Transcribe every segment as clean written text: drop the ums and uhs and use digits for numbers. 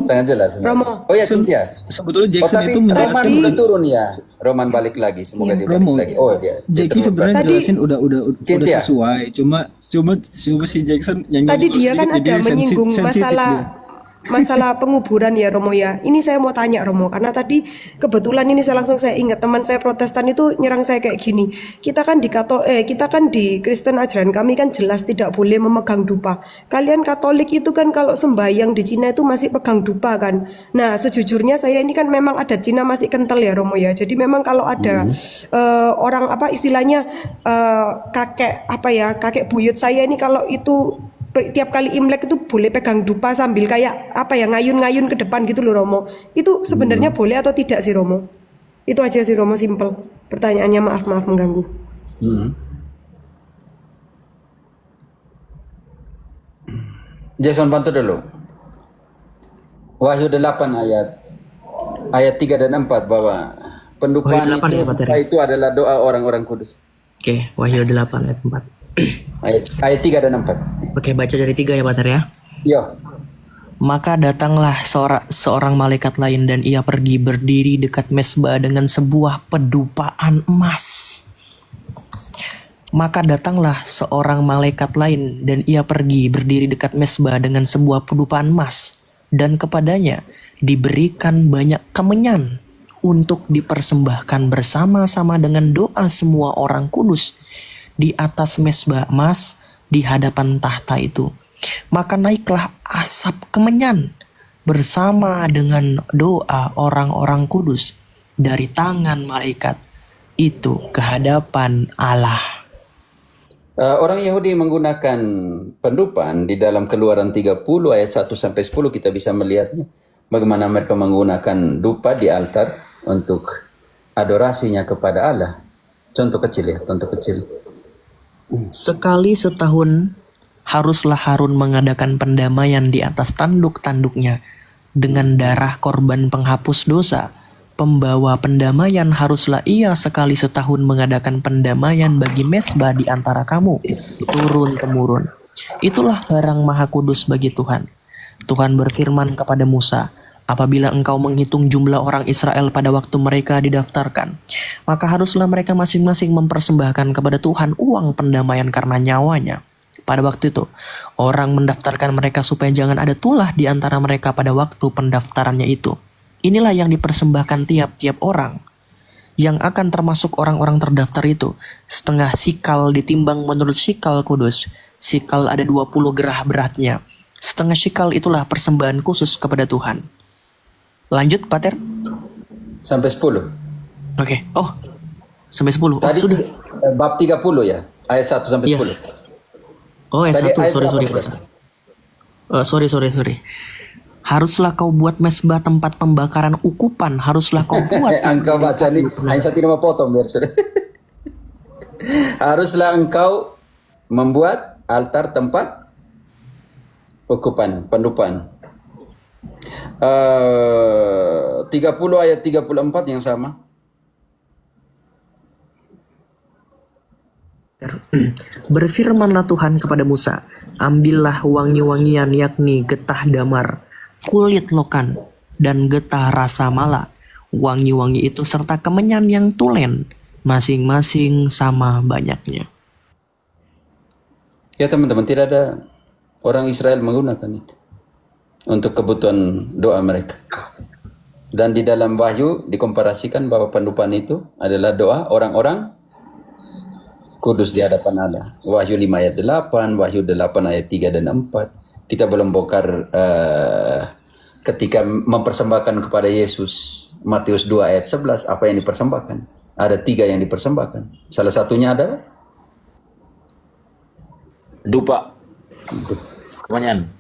sangat jelas. Romo. Oh ya, Cynthia. Sebetulnya Oh, Jackson tapi itu Roman menjelaskan sudah turun ya. Roman balik lagi, semoga dia balik Romo. lagi. Oh, dia Jackie turun sebenarnya balik. jelasin udah Cynthia. sesuai. Cuma si Jackson yang Tadi nyanyi dia kan sedikit, ada jadi menyinggung sensitif dia. masalah penguburan ya Romo ya. Ini saya mau tanya Romo, karena tadi kebetulan ini saya ingat teman saya Protestan itu nyerang saya kayak gini. Kita kan di Kristen ajaran kami kan jelas tidak boleh memegang dupa. Kalian Katolik itu kan kalau sembahyang di Cina itu masih pegang dupa kan. Nah, sejujurnya saya ini kan memang adat Cina masih kental ya Romo ya. Jadi memang kalau ada orang apa istilahnya kakek buyut saya ini kalau itu tiap kali Imlek itu boleh pegang dupa sambil kayak ngayun-ngayun ke depan gitu loh Romo. Itu sebenarnya boleh atau tidak sih Romo? Itu aja sih Romo, simple. Pertanyaannya maaf mengganggu. Jason bantu dulu. Wahyu 8 ayat 3 dan 4 bahwa pendupaan Wahyu 8 ya, Pak Ter? itu adalah doa orang-orang kudus. Oke, Wahyu 8 ayat 4. Ayat 3 dan 4. Oke, baca dari 3 ya, Pak Ter ya. Yo. Maka datanglah seorang malaikat lain dan ia pergi berdiri dekat mezbah dengan sebuah pedupaan emas. Maka datanglah seorang malaikat lain dan ia pergi berdiri dekat mezbah dengan sebuah pedupaan emas, dan kepadanya diberikan banyak kemenyan untuk dipersembahkan bersama-sama dengan doa semua orang kudus di atas mezbah emas di hadapan tahta itu. Maka naiklah asap kemenyan bersama dengan doa orang-orang kudus dari tangan malaikat itu ke hadapan Allah. Orang Yahudi menggunakan pendupaan di dalam Keluaran 30 ayat 1 sampai 10 kita bisa melihatnya. Bagaimana mereka menggunakan dupa di altar untuk adorasinya kepada Allah. Contoh kecil. Sekali setahun haruslah Harun mengadakan pendamaian di atas tanduk-tanduknya dengan darah korban penghapus dosa. Pembawa pendamaian haruslah ia sekali setahun mengadakan pendamaian bagi mezbah di antara kamu, turun-temurun. Itulah barang maha kudus bagi Tuhan. Tuhan berfirman kepada Musa, apabila engkau menghitung jumlah orang Israel pada waktu mereka didaftarkan, maka haruslah mereka masing-masing mempersembahkan kepada Tuhan uang pendamaian karena nyawanya. Pada waktu itu, orang mendaftarkan mereka supaya jangan ada tulah di antara mereka pada waktu pendaftarannya itu. Inilah yang dipersembahkan tiap-tiap orang yang akan termasuk orang-orang terdaftar itu. Setengah sikal ditimbang menurut sikal kudus. Sikal ada 20 gerah beratnya. Setengah sikal itulah persembahan khusus kepada Tuhan. Lanjut, Pater. Sampai 10. Oke. Oh, sampai 10. Oh, Tadi sudah. bab 30 ya, ayat 1 sampai Iya. 10. Oh, ayat Tadi 1. ayat Sorry, berapa, Pater. Sorry. Haruslah kau buat mezbah tempat pembakaran ukupan. Haruslah kau buat. Engkau baca nih, hanya saya tidak mau potong biar sudah. Haruslah engkau membuat altar tempat ukupan, pendupaan. 30 ayat 34 yang sama. Berfirmanlah Tuhan kepada Musa, ambillah wangi-wangian yakni getah damar, kulit lokan, dan getah rasa mala. Wangi-wangi itu serta kemenyan yang tulen, masing-masing sama banyaknya. Ya teman-teman, tidak ada orang Israel menggunakan itu untuk kebutuhan doa mereka. Dan di dalam Wahyu dikomparasikan bahwa pendupaan itu adalah doa orang-orang kudus di hadapan Allah. Wahyu 5 ayat 8, Wahyu 8 ayat 3 dan 4. Kita belum bongkar ketika mempersembahkan kepada Yesus, Matius 2 ayat 11, apa yang dipersembahkan? Ada 3 yang dipersembahkan. Salah satunya adalah dupa, kemenyan.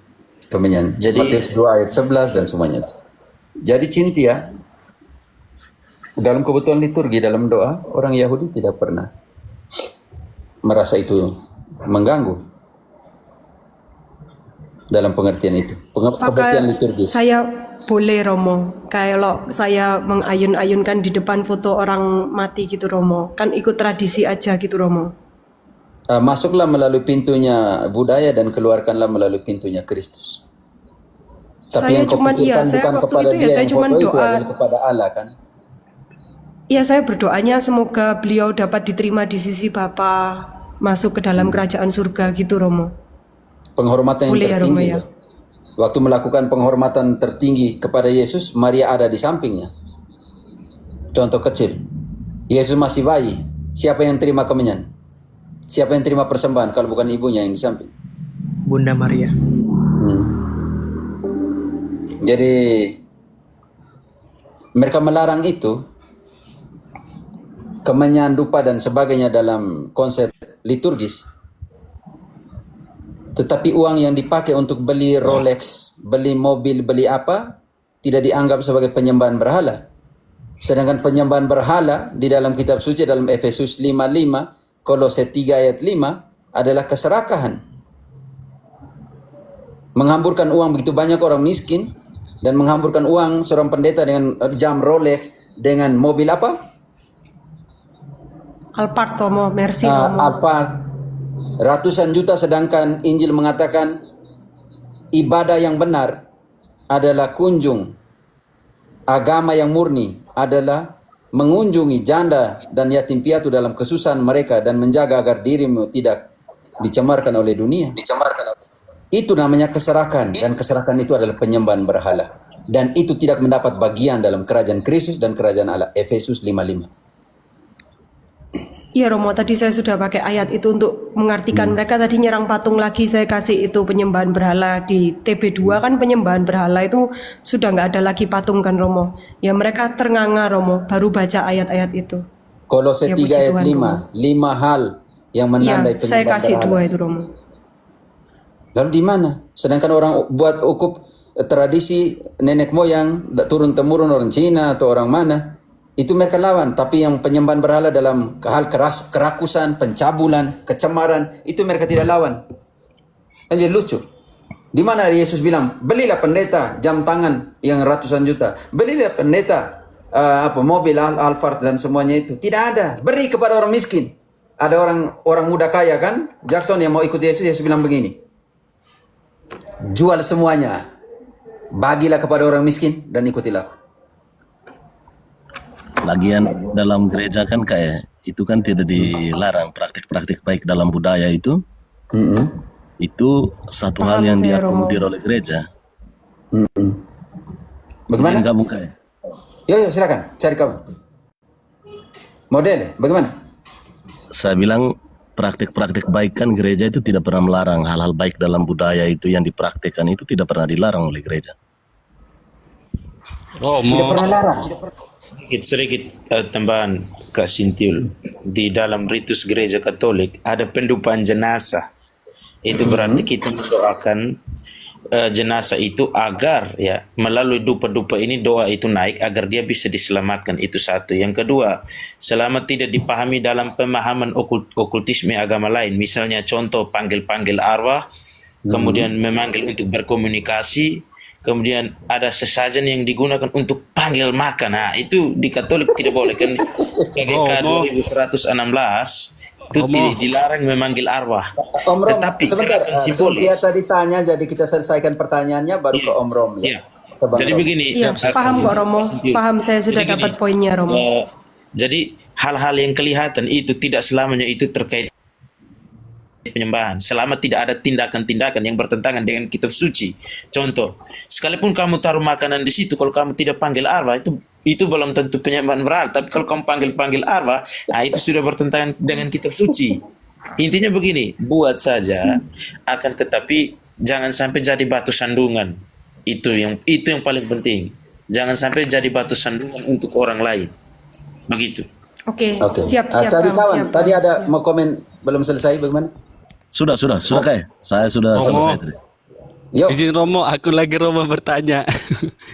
Jadi Matius 2 ayat 11 dan semuanya itu. Jadi Cynthia, dalam kebutuhan liturgi, dalam doa, orang Yahudi tidak pernah merasa itu mengganggu. Dalam pengertian itu, pengertian liturgis. Saya boleh Romo, kalau saya mengayun-ayunkan di depan foto orang mati gitu Romo, kan ikut tradisi aja gitu Romo. Masuklah melalui pintunya budaya dan keluarkanlah melalui pintunya Kristus. Tapi Saya yang kau cuman pikirkan saya bukan waktu kepada itu ya dia saya yang cuman foto itu doa. adalah kepada Allah kan. Ya saya berdoanya semoga beliau dapat diterima di sisi Bapa, masuk ke dalam kerajaan surga gitu Romo. Penghormatan yang Boleh ya Romo tertinggi. ya. Loh. Waktu melakukan penghormatan tertinggi kepada Yesus, Maria ada di sampingnya. Contoh kecil. Yesus masih bayi. Siapa yang terima kemenyan? Siapa yang terima persembahan kalau bukan ibunya yang di samping? Bunda Maria. Jadi mereka melarang itu, kemenyan, dupa dan sebagainya dalam konsep liturgis. Tetapi uang yang dipakai untuk beli Rolex, beli mobil, beli apa, tidak dianggap sebagai penyembahan berhala. Sedangkan penyembahan berhala di dalam kitab suci dalam Efesus 5:5, Kolose 3 ayat 5 adalah keserakahan. Menghamburkan uang begitu banyak orang miskin dan menghamburkan uang seorang pendeta dengan jam Rolex, dengan mobil apa? Alphard Romo, merci Romo. Alphard, ratusan juta, sedangkan Injil mengatakan ibadah yang benar adalah kunjung. Agama yang murni adalah mengunjungi janda dan yatim piatu dalam kesusahan mereka dan menjaga agar dirimu tidak dicemarkan oleh dunia. Itu namanya keserakan, dan keserakan itu adalah penyembahan berhala. Dan itu tidak mendapat bagian dalam kerajaan Kristus dan kerajaan Allah. Efesus 5:5. Iya Romo, tadi saya sudah pakai ayat itu untuk mengartikan mereka tadi nyerang patung lagi, saya kasih itu penyembahan berhala. Di TB2 kan penyembahan berhala itu sudah nggak ada lagi patung kan Romo. Ya mereka ternganga Romo, baru baca ayat-ayat itu. Kolose Ya, 3 puji ayat Tuhan, 5. 5 hal yang menandai Iya, saya penyembahan kasih berhala. 2 itu Romo. Lalu di mana? Sedangkan orang buat ukup tradisi nenek moyang, turun temurun orang Cina atau orang mana, itu mereka lawan. Tapi yang penyembahan berhala dalam hal kerakusan, pencabulan, kecemaran, itu mereka tidak lawan. Kan jadi lucu. Di mana Yesus bilang, belilah pendeta jam tangan yang ratusan juta, belilah pendeta mobil Alphard dan semuanya itu. Tidak ada. Beri kepada orang miskin. Ada orang muda kaya kan, Jackson yang mau ikut Yesus, Yesus bilang begini, jual semuanya, bagilah kepada orang miskin dan ikutilah aku. Lagian dalam gereja kan kayak itu kan tidak dilarang praktik-praktik baik dalam budaya itu. Itu satu hal Paham yang saya, diakomodir Romo. oleh gereja. Bagaimana? Enggak bukan. Yo, silakan cari kawan. Model, bagaimana? Saya bilang praktik-praktik baik kan gereja itu tidak pernah melarang. Hal-hal baik dalam budaya itu yang dipraktikkan itu tidak pernah dilarang oleh gereja. Oh, Tidak mau pernah larang. sedikit tambahan Kak Sintiul. Di dalam ritus gereja Katolik ada pendupaan jenazah. Itu berarti kita mendoakan jenazah itu agar ya melalui dupa-dupa ini doa itu naik agar dia bisa diselamatkan. Itu satu. Yang kedua, selama tidak dipahami dalam pemahaman okultisme agama lain, misalnya contoh panggil-panggil arwah, kemudian memanggil untuk berkomunikasi, kemudian ada sesajen yang digunakan untuk panggil makan. Nah, itu di Katolik tidak boleh kan. KGK 2116 itu dilarang memanggil arwah. Om Rom, Tetapi sebentar. gerakan Cynthia simbolis. tadi tanya, jadi kita selesaikan pertanyaannya baru ke Om Rom. Iya. Ke Bang Jadi Rom. begini, Iya, paham kok Romo. Paham, saya sudah dapat poinnya Romo. Jadi hal-hal yang kelihatan itu tidak selamanya itu terkait penyembahan. Selama tidak ada tindakan-tindakan yang bertentangan dengan kitab suci. Contoh, sekalipun kamu taruh makanan di situ, kalau kamu tidak panggil arwah, itu belum tentu penyembahan berhala. Tapi kalau kamu panggil arwah, nah itu sudah bertentangan dengan kitab suci. Intinya begini, buat saja, akan tetapi jangan sampai jadi batu sandungan. Itu yang paling penting. Jangan sampai jadi batu sandungan untuk orang lain. Begitu. Oke, Oke. siap Cari Bang, kawan. siap, Tadi Bang. ada mau komen, belum selesai bagaimana? Sudah kayak. Saya sudah selesai tadi. Yuk. Izin Romo, aku lagi Romo bertanya.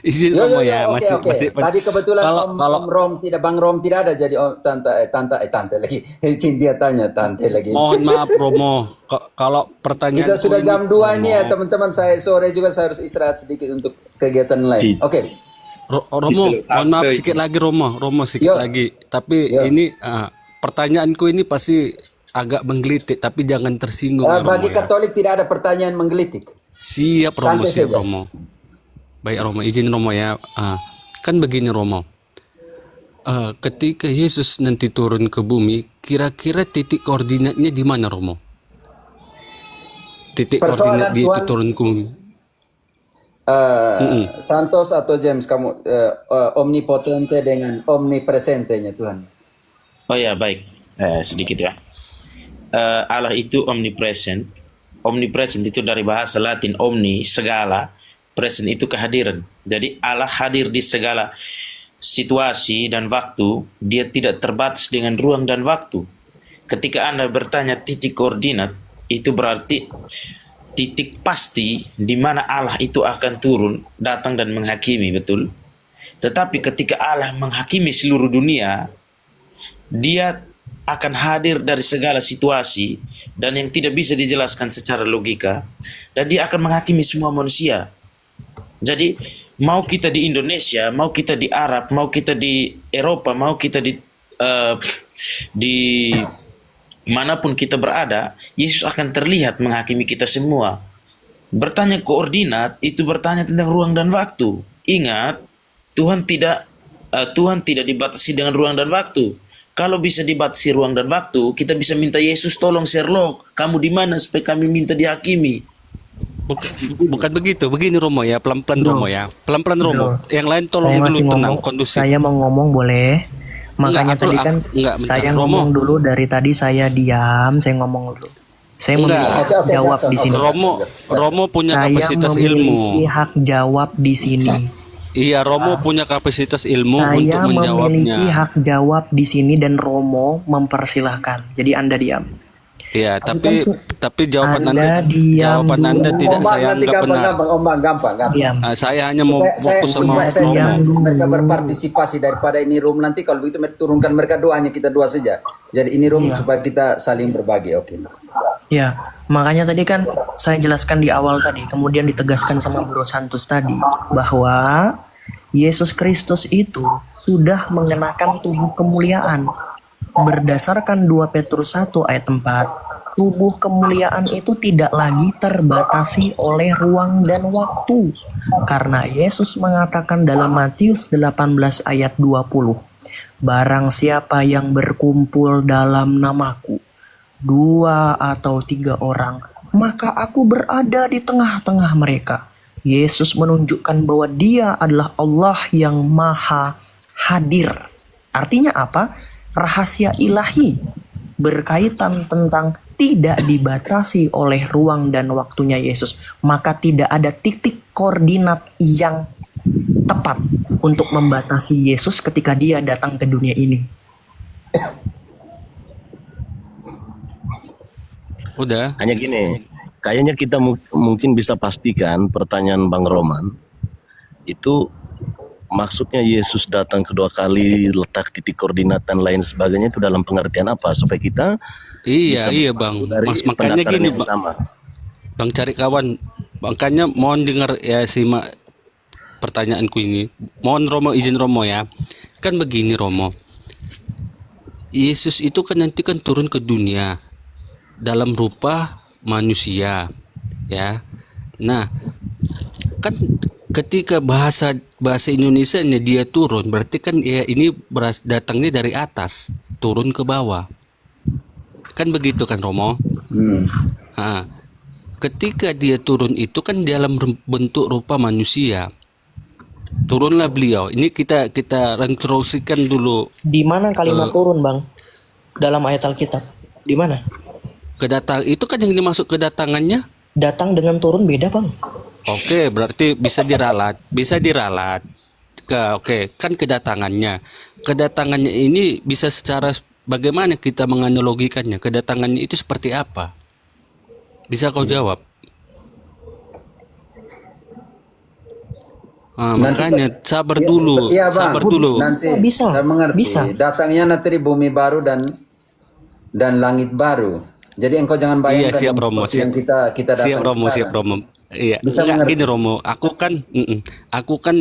Izin Yo, Romo ya, oke, masih oke. masih. Tadi kebetulan kalau Om Rom tidak, Bang Rom tidak ada, jadi tante lagi. Cynthia tanya tante lagi. mohon maaf Romo, kalau pertanyaan Kita sudah jam 2 ini ya teman-teman, saya sore juga saya harus istirahat sedikit untuk kegiatan lain. Oke. Romo, mohon maaf sedikit lagi Romo sedikit Yo. lagi. Tapi Yo. ini pertanyaanku ini pasti agak menggelitik, tapi jangan tersinggung ya, Romo Bagi ya. Katolik tidak ada pertanyaan menggelitik. Siap Romo, Santai siap saja. Romo. Baik Romo, izin Romo ya. Kan begini Romo. Ketika Yesus nanti turun ke bumi, kira-kira titik koordinatnya di mana Romo? Titik koordinat Persoalan dia itu Tuhan, turun ke bumi. Santos atau James, kamu omnipotente dengan omnipresentenya Tuhan. Oh ya, baik. Sedikit ya. Allah itu omnipresent. Omnipresent itu dari bahasa Latin omni, segala. Present itu kehadiran. Jadi Allah hadir di segala situasi dan waktu. Dia tidak terbatas dengan ruang dan waktu. Ketika Anda bertanya titik koordinat, itu berarti titik pasti di mana Allah itu akan turun, datang dan menghakimi, betul? Tetapi ketika Allah menghakimi seluruh dunia, Dia akan hadir dari segala situasi dan yang tidak bisa dijelaskan secara logika, dan Dia akan menghakimi semua manusia. Jadi mau kita di Indonesia, mau kita di Arab, mau kita di Eropa, mau kita di manapun kita berada, Yesus akan terlihat menghakimi kita semua. Bertanya koordinat itu bertanya tentang ruang dan waktu. Ingat, Tuhan tidak dibatasi dengan ruang dan waktu. Kalau bisa dibatasi ruang dan waktu, kita bisa minta Yesus, tolong Sherlock, kamu di mana supaya kami minta dihakimi. Bukan begitu, begini Romo ya, pelan-pelan Romo ya, pelan-pelan Romo. Yang lain tolong Saya dulu masih tenang, ngomong, kondusif. saya mau ngomong boleh? Makanya Enggak, tadi kan enggak, saya bentar, Romo. ngomong dulu, dari tadi saya diam, saya ngomong dulu. Saya Enggak. memiliki hak jawab di sini. Romo punya Saya kapasitas memiliki ilmu. hak jawab di sini. Iya, Romo punya kapasitas ilmu untuk Saya memiliki menjawabnya. hak jawab di sini dan Romo mempersilahkan. Jadi Anda diam. Iya, Tapi tapi jawaban Anda Anda diam Anda dulu. tidak saya nanti anggap benar. gampang. Diam. Saya hanya mau Saya, fokus sama saya Diam ingin dulu. mereka berpartisipasi daripada ini room nanti kalau begitu turunkan mereka dua, hanya kita dua saja. Jadi ini room supaya kita saling berbagi, oke? Ya, makanya tadi kan saya jelaskan di awal tadi, kemudian ditegaskan sama Bro Santos tadi, bahwa Yesus Kristus itu sudah mengenakan tubuh kemuliaan. Berdasarkan 2 Petrus 1 ayat 4, tubuh kemuliaan itu tidak lagi terbatasi oleh ruang dan waktu. Karena Yesus mengatakan dalam Matius 18 ayat 20, barang siapa yang berkumpul dalam namaku, 2 atau 3 orang, maka aku berada di tengah-tengah mereka. Yesus menunjukkan bahwa Dia adalah Allah yang maha hadir. Artinya apa? Rahasia ilahi berkaitan tentang tidak dibatasi oleh ruang dan waktunya Yesus. Maka tidak ada titik koordinat yang tepat untuk membatasi Yesus ketika Dia datang ke dunia ini. Udah. Hanya gini, kayaknya kita mungkin bisa pastikan pertanyaan Bang Roman itu maksudnya Yesus datang kedua kali, letak titik koordinat dan lain sebagainya itu dalam pengertian apa supaya kita bisa Iya Bang. dari Mas makanya pendaftaran gini yang Bang, sama. Bang cari kawan. Makanya mohon dengar ya simak pertanyaanku ini. Mohon Romo izin Romo ya. Kan begini Romo. Yesus itu kan nanti kan turun ke dunia dalam rupa manusia, ya. Nah, kan ketika bahasa Indonesianya dia turun, berarti kan ya ini datangnya dari atas, turun ke bawah. Kan begitu kan Romo? Nah, ketika dia turun itu kan dalam bentuk rupa manusia. Turunlah beliau. Ini kita rekonstruksikan dulu. Di mana kalimat turun, Bang? Dalam ayat Alkitab. Di mana? Kedatang itu kan yang dimaksud kedatangannya. Datang dengan turun beda, Bang. Oke, berarti bisa diralat. Oke, kan kedatangannya. Kedatangannya ini bisa secara bagaimana kita menganalogikannya? Kedatangannya itu seperti apa? Bisa kau jawab? Makanya sabar dulu, Iya, Bang. sabar dulu. Nanti Bisa. saya mengerti. Bisa. Datangnya nanti di bumi baru dan langit baru. Jadi engkau jangan Iya, bayangkan siap Romo, seperti yang kita datang siap Romo, sekarang. siap Romo. Iya, Bisa enggak mengerti. gini Romo, aku kan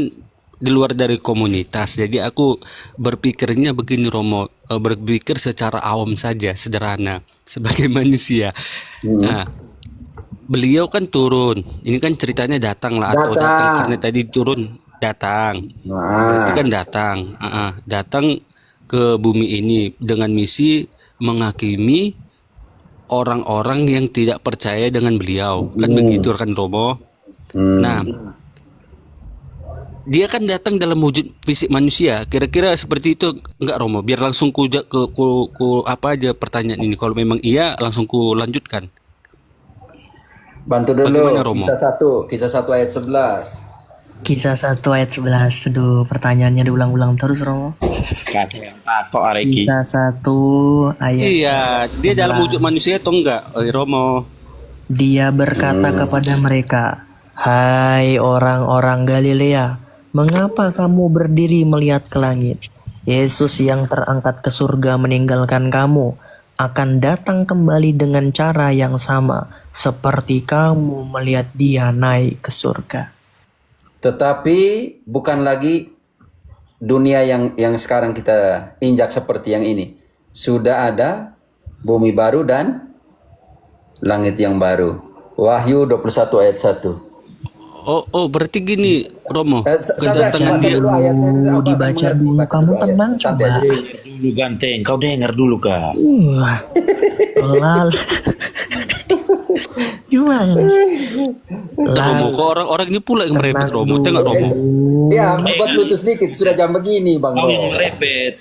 di luar dari komunitas, jadi aku berpikirnya begini Romo, berpikir secara awam saja, sederhana, sebagai manusia. Nah, beliau kan turun. Ini kan ceritanya datang lah atau datang Datang. karena tadi turun datang. Berarti Nah, kan datang. Datang ke bumi ini dengan misi menghakimi orang-orang yang tidak percaya dengan beliau. Kan begitu kan Romo. Nah, dia kan datang dalam wujud fisik manusia. Kira-kira seperti itu enggak Romo? Biar langsung ku apa aja pertanyaan ini. Kalau memang iya, langsung ku lanjutkan. bantu dulu. Bagaimana, Romo? Kisah 1 ayat 11. Kisah 1 ayat 11. Aduh, pertanyaannya diulang-ulang terus, Romo. Kok areki? Kisah 1 ayat Iya, dia dalam wujud manusia atau enggak, Romo? Dia berkata kepada mereka, "Hai orang-orang Galilea, mengapa kamu berdiri melihat ke langit? Yesus yang terangkat ke surga meninggalkan kamu akan datang kembali dengan cara yang sama seperti kamu melihat dia naik ke surga." Tetapi bukan lagi dunia yang sekarang kita injak seperti yang ini. Sudah ada bumi baru dan langit yang baru. Wahyu 21 ayat 1. Oh, berarti gini, Romo. Sabar, Kedatangan baca dia. dulu ayatnya, apa, Dibaca mengerti, dulu, baca kamu dulu ayat. tenang Santai coba. dulu. Dulu ganteng, kau dengar dulu kak. Lalu gimana sih? Romo, kok orang-orang ini pula yang merepet Romo. Tengok Romo. Ya, buat lucu sedikit. Sudah jam begini, Bang Kau Ro. yang repet.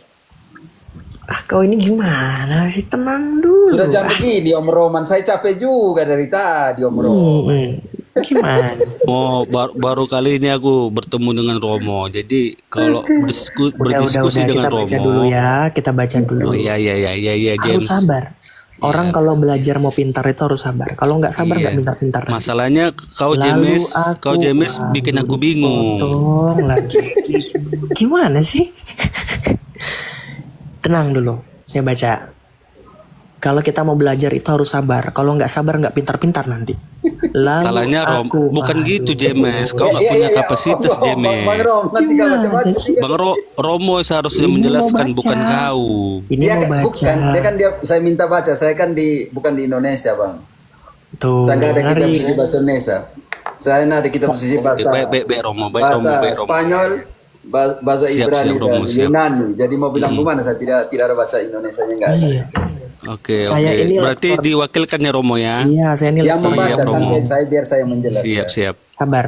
Kau ini gimana sih? Tenang dulu. Sudah jam begini, Om Roman. Saya capek juga dari tadi, Om Roman. Gimana sih? Oh, baru kali ini aku bertemu dengan Romo. Jadi kalau berdiskusi dengan Kita baca Romo. dulu ya. Kita baca dulu. Oh iya Harus James. sabar. Orang kalau belajar mau pintar itu harus sabar. Kalau nggak sabar Iya. nggak pintar-pintar. Masalahnya kau Lalu James bikin aku bingung. potong lagi. Gimana sih? Tenang dulu. Saya baca. Kalau kita mau belajar itu harus sabar. Kalau nggak sabar nggak pintar-pintar nanti. Lalu Salahnya bukan gitu James. Kau nggak punya kapasitas Bang James. Roman tinggal baca-baca. Bang Romo seharusnya Ini menjelaskan mau baca. bukan kau. Ini Dia mau kan, baca. bukan, saya minta baca. Saya kan bukan di Indonesia, Bang. Tuh, Saya nggak ada kitab ngeri. suci bahasa Indonesia. Saya ada kitab suci bahasa Baik Romo, bahasa Spanyol, bahasa Siap, Ibrani siap, Romo, dan siap. Yunani. Jadi mau bilang gimana? Saya tidak ada bahasa Indonesia-nya nggak ada. Iya. Oke. Saya ini Berarti lektor. diwakilkan ya Romo ya. Iya, saya ini Yang lektor. membaca Romo. sampai saya biar saya menjelaskan. Siap. Sabar.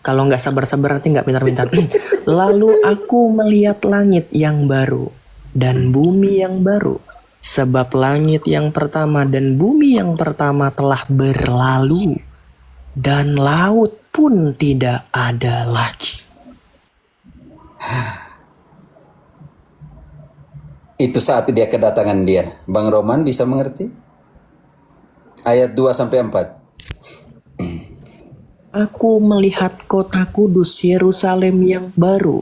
Kalau nggak sabar-sabar nanti nggak pintar-pintar. Lalu aku melihat langit yang baru dan bumi yang baru. Sebab langit yang pertama dan bumi yang pertama telah berlalu. Dan laut pun tidak ada lagi. Itu saat dia kedatangan dia. Bang Roman bisa mengerti? Ayat 2 sampai 4. Aku melihat kota kudus Yerusalem yang baru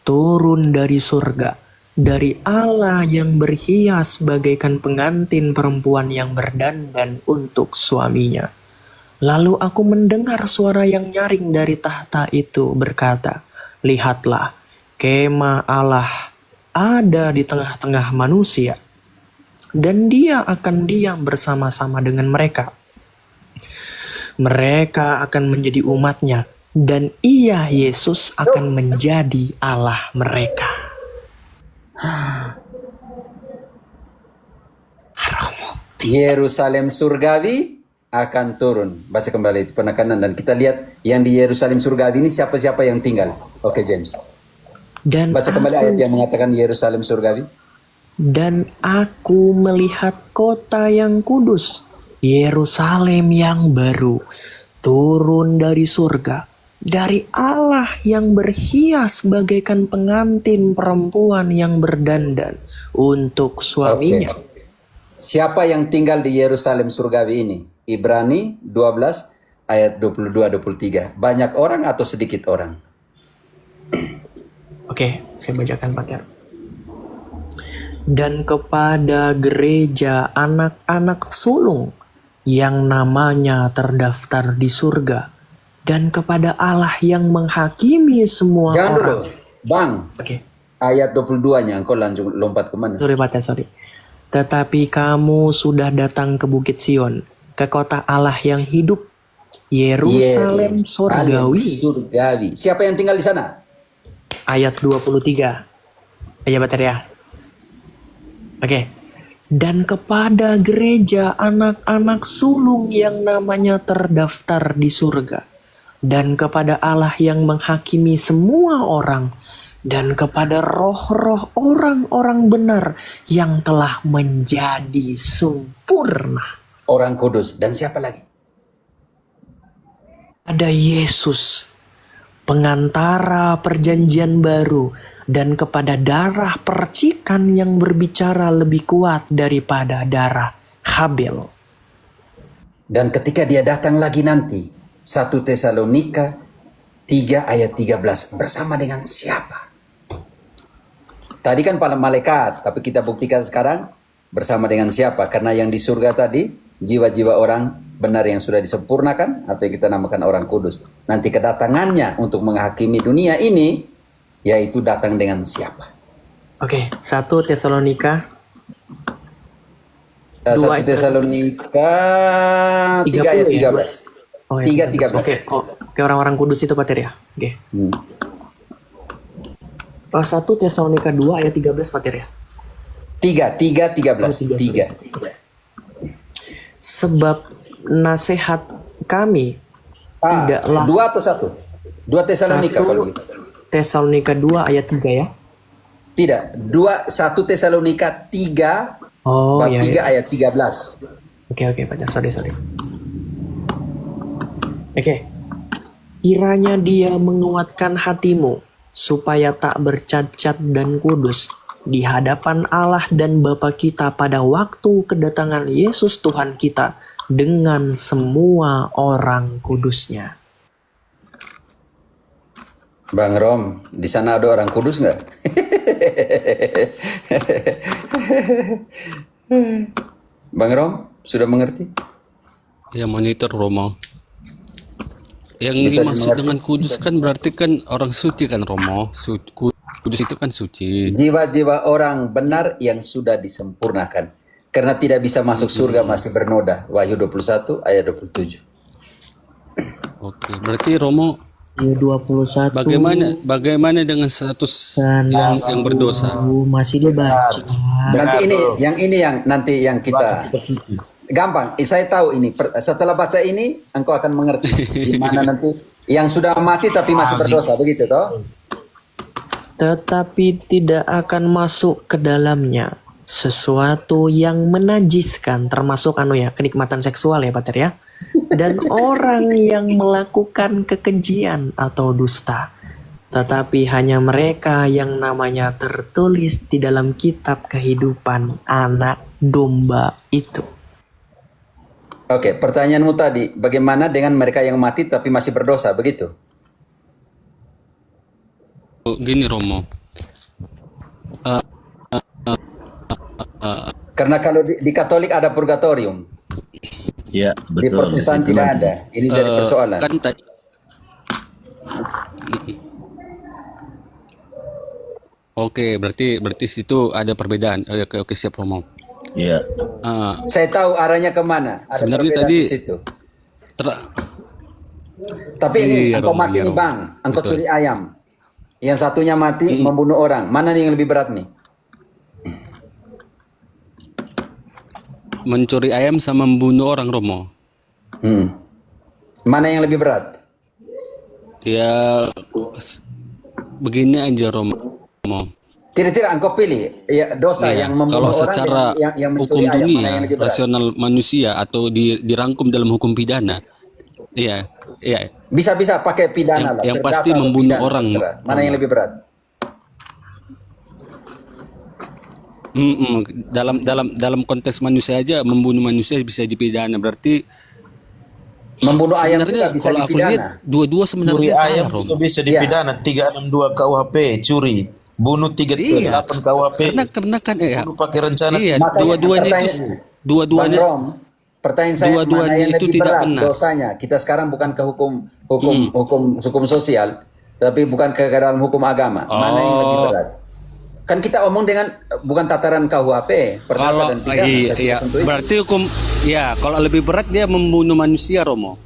turun dari surga, dari Allah yang berhias bagaikan pengantin perempuan yang berdandan untuk suaminya. Lalu aku mendengar suara yang nyaring dari tahta itu berkata, "Lihatlah, kemah Allah ada di tengah-tengah manusia, dan dia akan diam bersama-sama dengan mereka. Mereka akan menjadi umatnya, dan ia, Yesus, akan menjadi Allah mereka." Yerusalem surgawi akan turun. Baca kembali itu penekanan dan kita lihat yang di Yerusalem surgawi ini siapa-siapa yang tinggal. Oke, James. Dan Baca kembali ayat yang mengatakan Yerusalem surgawi. Dan aku melihat kota yang kudus, Yerusalem yang baru, turun dari surga, dari Allah yang berhias bagaikan pengantin perempuan yang berdandan untuk suaminya. Oke. Siapa yang tinggal di Yerusalem surgawi ini? Ibrani 12 ayat 22-23. Banyak orang atau sedikit orang? Oke, saya bacakan Pak. Dan kepada gereja anak-anak sulung yang namanya terdaftar di surga, dan kepada Allah yang menghakimi semua Jangan dulu. orang. Bang, Oke, ayat 22-nya engkau langsung lompat kemana? sorry Pak, sorry. Tetapi kamu sudah datang ke Bukit Sion, ke kota Allah yang hidup, Yerusalem surgawi. Surgawi. Siapa yang tinggal di sana? Ayat 23. Aja Pak ya. Oke. Dan kepada gereja anak-anak sulung yang namanya terdaftar di surga, dan kepada Allah yang menghakimi semua orang, dan kepada roh-roh orang-orang benar yang telah menjadi sempurna. Orang kudus. Dan siapa lagi? Ada Yesus, pengantara perjanjian baru, dan kepada darah percikan yang berbicara lebih kuat daripada darah Habel. Dan ketika dia datang lagi nanti, 1 Tesalonika 3 ayat 13, bersama dengan siapa? Tadi kan para malaikat, tapi kita buktikan sekarang bersama dengan siapa? Karena yang di surga tadi, jiwa-jiwa orang benar yang sudah disempurnakan, atau yang kita namakan orang kudus. Nanti kedatangannya untuk menghakimi dunia ini, yaitu datang dengan siapa? Oke, 1 Tesalonika 1 Dua Tesalonika 3 ayat 30 ya? 13. Oh, 3:13. Oke, orang-orang kudus itu Pak Ter ya. Oke. 1 Tesalonika 2 ayat 13 Pak Ter ya. 3:13. 3. Sebab nasihat kami tidaklah 2 atau 1? 2 Tesalonika kalau gitu. Tesalonika 2 ayat 3 ya. Tidak, 1 Tesalonika 3 Oh bab iya, 3 iya. ayat 13. Oke Pak Ter, sorry. Oke. Kiranya dia menguatkan hatimu supaya tak bercacat dan kudus di hadapan Allah dan Bapa kita pada waktu kedatangan Yesus Tuhan kita dengan semua orang kudusnya. Bang Rom, di sana ada orang kudus nggak? Bang Rom, sudah mengerti? Ya monitor Romo. Yang Bisa dimaksud dimengerti. dengan kudus kan berarti kan orang suci kan Romo. Kudus itu kan suci. Jiwa-jiwa orang benar yang sudah disempurnakan. Karena tidak bisa masuk surga masih bernoda. Wahyu 21 ayat 27. Oke, berarti Romo 21 bagaimana dengan status yang berdosa? masih dibaca. Nanti nanti yang kita gampang. Saya tahu ini. Setelah baca ini, engkau akan mengerti di mana nanti yang sudah mati tapi masih berdosa, begitu toh? Tetapi tidak akan masuk ke dalamnya sesuatu yang menajiskan, termasuk kenikmatan seksual ya Pak Ter ya. Dan orang yang melakukan kekejian atau dusta, tetapi hanya mereka yang namanya tertulis di dalam kitab kehidupan anak domba itu. Oke, pertanyaanmu tadi, bagaimana dengan mereka yang mati tapi masih berdosa, begitu? Gini Romo. Karena kalau di Katolik ada purgatorium, Ya, di betul. Protestan Itu tidak nanti. ada. Ini jadi persoalan. Kan tadi Oke, berarti situ ada perbedaan. Oke, siap Romo. Ya, Saya tahu arahnya kemana. Ada Sebenarnya perbedaan tadi di situ. ter- Tapi ini, Iya, engkau Romo, mati iya, nih Romo. bang, engkau Betul. curi ayam. Yang satunya mati membunuh orang. Mana nih yang lebih berat nih? mencuri ayam sama membunuh orang Romo. Mana yang lebih berat? Ya begini aja Romo. Tidak, engkau pilih ya, dosa Iya, yang membunuh kalau orang secara yang hukum mencuri ayam, mana dunia, yang lebih berat? rasional manusia atau dirangkum dalam hukum pidana, iya, Bisa pakai pidana lah. yang perdata pasti atau membunuh pidana, orang. terserah. Mana yang lebih berat? Dalam konteks manusia aja membunuh manusia bisa dipidana. Berarti Membunuh ayam sebenarnya juga bisa kalau aku dipidana. lihat dua-dua Curi sebenarnya ayam salah Romo. itu bisa dipidana 362 KUHP, curi, bunuh 338 KUHP, Karena kan bunuh pakai rencana. iya, Makanya dua-duanya itu Bang dua-duanya Rom, pertanyaan saya mana dua-duanya yang itu lebih tidak berat benar. dosanya? Kita sekarang bukan ke hukum sosial, tapi bukan ke dalam hukum agama. Mana yang lebih berat? Kan kita omong dengan bukan tataran KUHP, perdata Kalau dan pidana. iya, Saya tidak iya. sentuh itu. Berarti hukum ya kalau lebih berat dia membunuh manusia, Romo.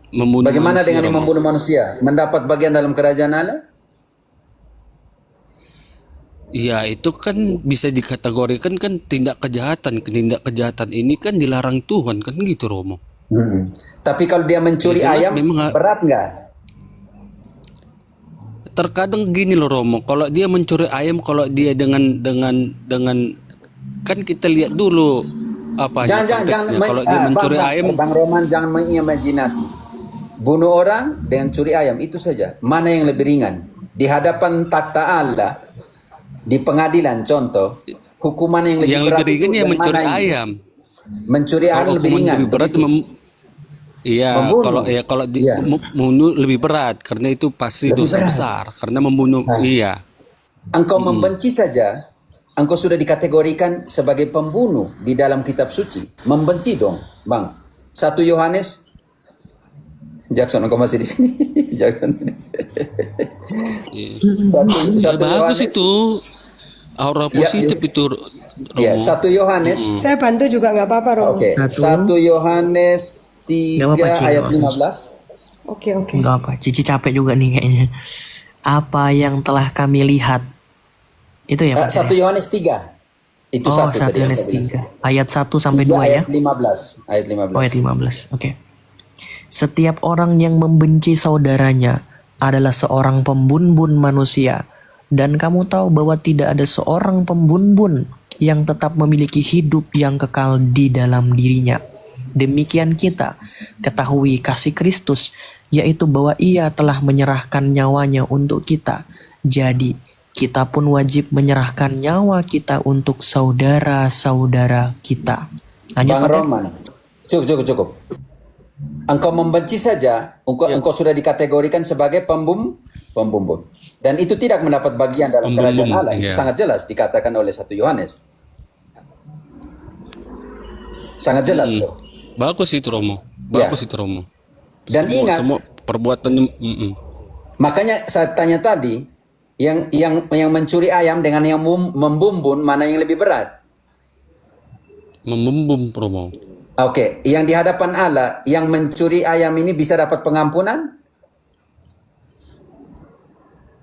Membunuh Bagaimana manusia, dengan yang Romo. membunuh manusia? Mendapat bagian dalam kerajaan Allah? Iya, itu kan bisa dikategorikan kan tindak kejahatan. Tindak kejahatan ini kan dilarang Tuhan kan gitu, Romo. Tapi kalau dia mencuri Ya, jelas ayam, memang berat nggak? Terkadang gini loh Romo, kalau dia mencuri ayam, kalau dia dengan kan kita lihat dulu apa Jangan, konteksnya. Kalau dia mencuri ayam, Bang Roman, jangan mengimajinasi. Bunuh orang dengan curi ayam, itu saja. Mana yang lebih ringan? Di hadapan takhta Allah, di pengadilan contoh, hukuman yang lebih yang berat lebih ringan itu ya yang mencuri mana ini? ayam. Mencuri ayam Kalau lebih hukuman ringan. lebih berat begitu. iya, Membunuh. kalau Iya. membunuh lebih berat karena itu pasti Lebih dosa berat. besar karena membunuh. Iya. Engkau membenci saja, engkau sudah dikategorikan sebagai pembunuh di dalam kitab suci. Membenci dong, Bang. 1 Yohanes, Jackson, engkau masih di sini. Jackson. Iya. Satu Bagus Yohanes. itu. Aura positif itu Romo. Ya, 1 Yohanes. Saya bantu juga nggak apa-apa, Romo. Oke, 1 Yohanes 3 Nggak apa-apa, Ci, ayat nggak apa-apa. 15. Oke, oke. Enggak apa, Cici capek juga nih kayaknya. Apa yang telah kami lihat. Itu ya Pak? 1 Yohanes 3. Itu Oh, satu 1 tadi yang Yohanes saya bilang. 3. Ayat 1 sampai 3 2 ya. ayat 15. Ayat 15. Oh, ayat 15. Oke. Setiap orang yang membenci saudaranya adalah seorang pembunbun manusia. Dan kamu tahu bahwa tidak ada seorang pembunbun yang tetap memiliki hidup yang kekal di dalam dirinya. Demikian kita ketahui kasih Kristus, yaitu bahwa ia telah menyerahkan nyawanya untuk kita. Jadi, kita pun wajib menyerahkan nyawa kita untuk saudara-saudara kita. Lanjut, Bang Pak Ter. Roman. Cukup. Engkau membenci saja, engkau sudah dikategorikan sebagai pembunuh. Dan itu tidak mendapat bagian dalam Pembunuh, kerajaan Allah. Itu iya. sangat jelas dikatakan oleh 1 Yohanes. Sangat jelas tuh. Bagus itu Romo. Ya. Bagus itu Romo. Dan ingat, Semua perbuatan makanya saya tanya tadi, yang mencuri ayam dengan yang membumbun, mana yang lebih berat? membumbung Romo. Oke, yang di hadapan Allah, yang mencuri ayam ini bisa dapat pengampunan?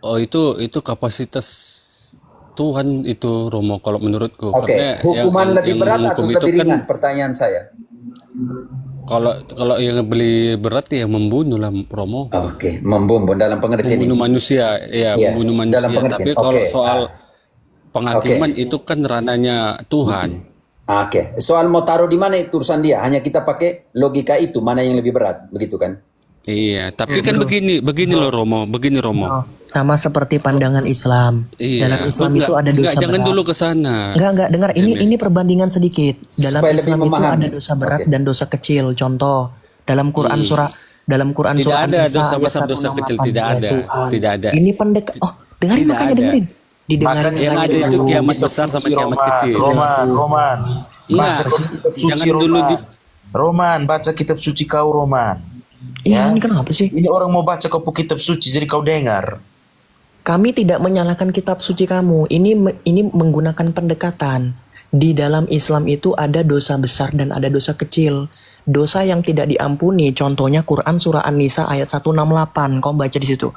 Oh itu kapasitas Tuhan itu Romo kalau menurutku. Oke, Karena hukuman lebih yang berat atau menghukum itu lebih kan ringan? Pertanyaan saya. kalau yang beli berat ya membunuh lah Romo. Oke, membumbun dalam pengertian Membunuh ini. manusia, ya Iya, membunuh dalam manusia. pengertian. Tapi kalau Oke. soal penghakiman itu kan ranahnya Tuhan. Oke, soal mau taruh di mana itu urusan dia. Hanya kita pakai logika itu, mana yang lebih berat, begitu kan? Iya, tapi kan begini loh Romo, begini Romo. Sama seperti pandangan Islam. Iya. Dalam Islam Enggak, itu ada dosa enggak, jangan berat. dulu ke sana. Enggak, dengar. Ini perbandingan sedikit. Dalam Supaya lebih Islam itu memahami. ada dosa berat Oke. dan dosa kecil. Contoh, dalam Quran Tidak surah ada An-Nisa dosa ayat besar, dosa 168, kecil, tidak ya ada. Tuhan. Tidak ada. Ini pendekat. Oh, dengerin Tidak makanya ada. dengerin. Didengarin Yang makanya ada itu dulu. kiamat besar sama kiamat kecil. Roman. Enggak, Baca kitab suci jangan dulu Roman. di Roman, baca kitab suci kau Roman. Iya, ini kenapa sih? Ini orang mau baca kau kitab suci jadi kau dengar. Kami tidak menyalahkan kitab suci kamu. Ini menggunakan pendekatan. Di dalam Islam itu ada dosa besar dan ada dosa kecil. Dosa yang tidak diampuni, contohnya Quran surah An-Nisa ayat 168. Kau baca di situ.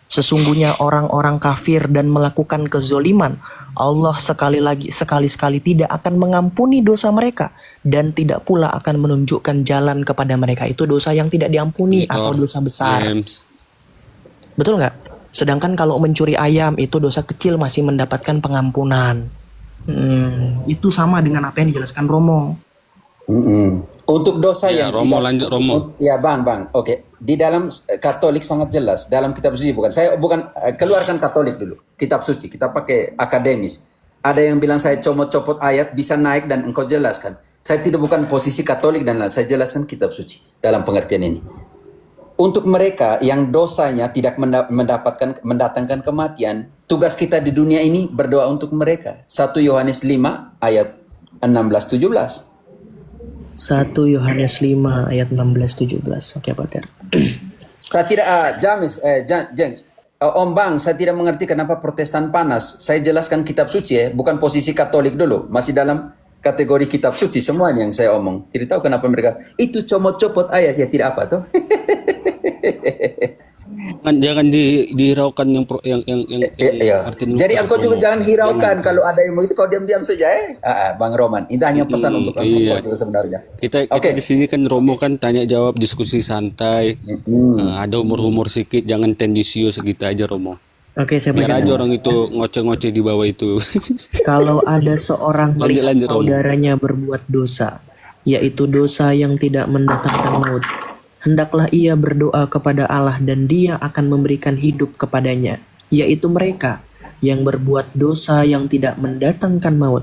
Sesungguhnya orang-orang kafir dan melakukan kezoliman, Allah sekali-sekali tidak akan mengampuni dosa mereka dan tidak pula akan menunjukkan jalan kepada mereka. Itu dosa yang tidak diampuni atau dosa besar. James. Betul nggak? Sedangkan kalau mencuri ayam itu dosa kecil masih mendapatkan pengampunan. Itu sama dengan apa yang dijelaskan Romo. Untuk dosa Ya, yang Romo, tidak, lanjut, Romo. Ya, Bang. Oke. Di dalam Katolik sangat jelas, dalam kitab suci bukan. Saya bukan keluarkan Katolik dulu. Kitab suci, kita pakai akademis. Ada yang bilang saya comot-copot ayat bisa naik dan engkau jelaskan. Saya tidak bukan posisi Katolik dan lain. Saya jelaskan kitab suci dalam pengertian ini. Untuk mereka yang dosanya tidak mendatangkan kematian, tugas kita di dunia ini berdoa untuk mereka. 1 Yohanes 5 ayat 16-17. 1 Yohanes 5 ayat 16-17. Oke, Pak Ter. Saya tidak, James, Om Bang, saya tidak mengerti kenapa Protestan panas. Saya jelaskan kitab suci ya, bukan posisi Katolik dulu. Masih dalam kategori kitab suci semuanya yang saya omong. Tidak tahu kenapa mereka itu comot-copot ayat ya tidak apa tuh. Jangan dihiraukan yang Iya. artinya Jadi luka, engkau juga Romo. jangan hiraukan kalau ada yang begitu kau diam-diam saja Bang Roman. Itu hanya pesan untuk iya. engkau sebenarnya. Kita Oke. di sini kan Romo kan tanya jawab diskusi santai. Ada umur-umur sedikit, jangan tendensius segitu aja Romo. Oke, saya Biar baca. aja orang itu ngoceh-ngoceh di bawah itu. Kalau ada seorang melihat lanjut, Romo. saudaranya berbuat dosa, yaitu dosa yang tidak mendatangkan maut, hendaklah ia berdoa kepada Allah dan Dia akan memberikan hidup kepadanya, yaitu mereka yang berbuat dosa yang tidak mendatangkan maut.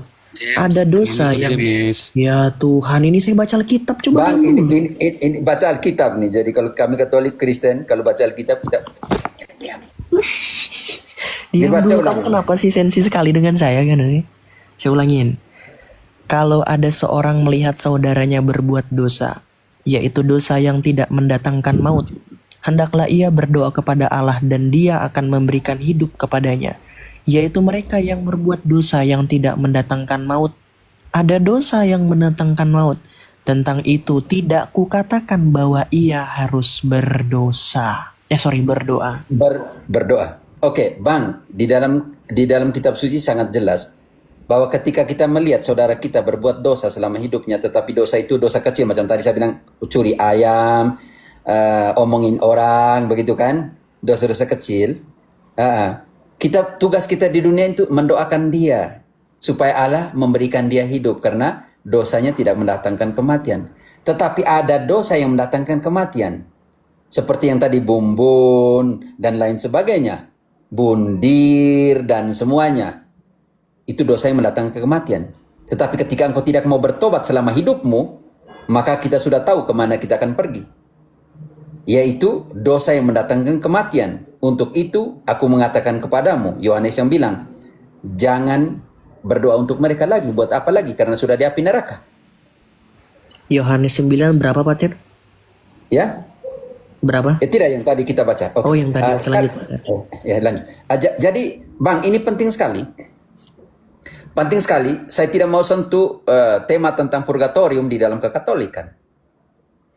Ada dosa yang James. ya Tuhan, ini saya baca Alkitab coba Bang, dulu. ini baca Alkitab nih. Jadi kalau kami Katolik Kristen, kalau baca Alkitab kita Diam Dibaca dulu, ulang. kamu kenapa sih sensi sekali dengan saya kan ini? Saya ulangin. Kalau ada seorang melihat saudaranya berbuat dosa, yaitu dosa yang tidak mendatangkan maut, hendaklah ia berdoa kepada Allah dan Dia akan memberikan hidup kepadanya, yaitu mereka yang berbuat dosa yang tidak mendatangkan maut. Ada dosa yang mendatangkan maut. Tentang itu tidak kukatakan bahwa ia harus berdoa. berdoa. Oke, Bang, di dalam kitab suci sangat jelas bahwa ketika kita melihat saudara kita berbuat dosa selama hidupnya, tetapi dosa itu dosa kecil, macam tadi saya bilang curi ayam, omongin orang, begitu kan, dosa-dosa kecil. Tugas kita di dunia itu mendoakan dia supaya Allah memberikan dia hidup karena dosanya tidak mendatangkan kematian. Tetapi ada dosa yang mendatangkan kematian, seperti yang tadi bumbun dan lain sebagainya, bundir dan semuanya. Itu dosa yang mendatangkan kematian. Tetapi ketika engkau tidak mau bertobat selama hidupmu, maka kita sudah tahu kemana kita akan pergi, yaitu dosa yang mendatangkan kematian. Untuk itu aku mengatakan kepadamu, Yohanes yang bilang, jangan berdoa untuk mereka lagi. Buat apa lagi? Karena sudah di api neraka. Yohanes 9 berapa Pak Tir? Ya, Berapa? tidak yang tadi kita baca. Oke. Oh, yang tadi. Sekarang, lanjut. Jadi, Bang, ini penting sekali. Penting sekali. Saya tidak mau sentuh tema tentang purgatorium di dalam kekatolikan.